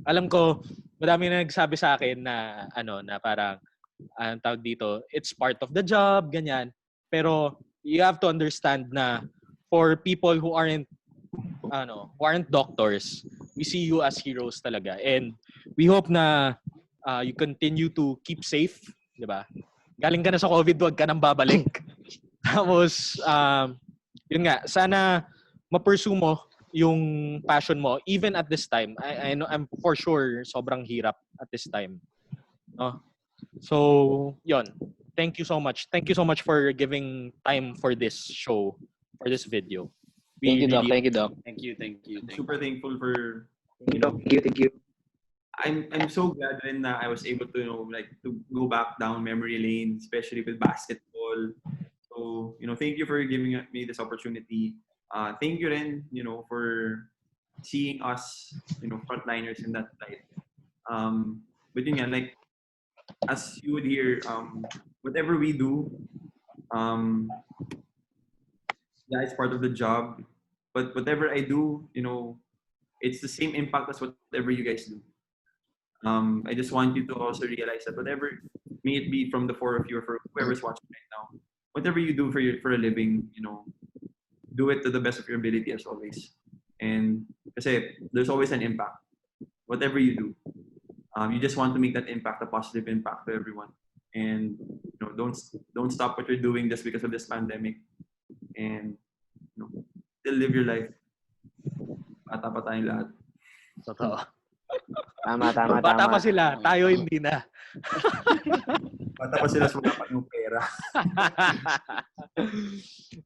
alam ko, madami na nagsabi sa akin na, na parang, anong tawag dito, it's part of the job, ganyan. Pero, you have to understand na, for people who aren't doctors, we see you as heroes talaga. And we hope na you continue to keep safe, di ba? Galing ka na sa COVID, wag ka nang babalik. Tapos, yun nga, sana ma-pursue mo yung passion mo, even at this time. I know, I'm for sure, sobrang hirap at this time. No? So, yun. Thank you so much. Thank you so much for giving time for this show, for this video. Thank you, Doc. Thank you. Thank you. Super thankful for. Thank you. I'm so glad rin na I was able to to go back down memory lane, especially with basketball. So thank you for giving me this opportunity. Thank you rin for seeing us frontliners in that light. But yun nga, like as you would hear, whatever we do, yeah, it's part of the job. But whatever I do, it's the same impact as whatever you guys do. I just want you to also realize that whatever, may it be from the four of you or for whoever's watching right now, whatever you do for a living, do it to the best of your ability as always. And kasi there's always an impact. Whatever you do, you just want to make that impact a positive impact to everyone. And don't stop what you're doing just because of this pandemic. And still live your life. Bata pa tayong lahat. Totoo. Tama. Bata pa sila, tayo hindi na. Bata pa sila sa wala pa ng pera.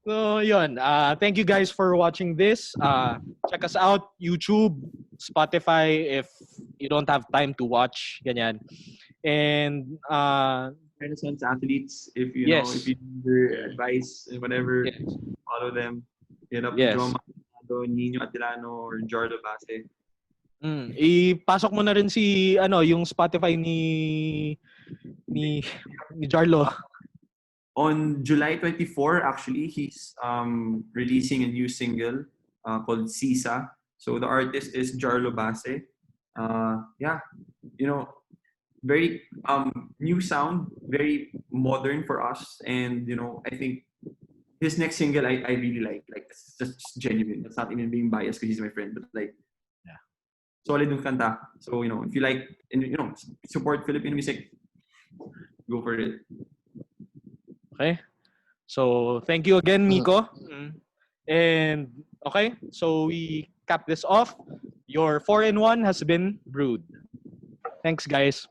So, yun. Thank you guys for watching this. Check us out, YouTube, Spotify, if you don't have time to watch. Ganyan. And, Renaissance athletes, if you yes. if you need their advice and whatever, yes. follow them. Hit up Yes. Joe Maldonado, Nino Atilano, or Jarlo Base. Ipasok mo na rin si yung Spotify ni Jarlo. On July 24, actually, he's releasing a new single called Sisa. So the artist is Jarlo Base. Yeah, very new sound, very modern for us, and I think his next single I really like. Like it's just genuine. That's not even being biased because he's my friend, but like, yeah, solid yung kanta. So if you like and support Filipino music, go for it. Okay. So thank you again, Micco. And okay, so we cap this off. Your 4-in-1 has been brewed. Thanks, guys.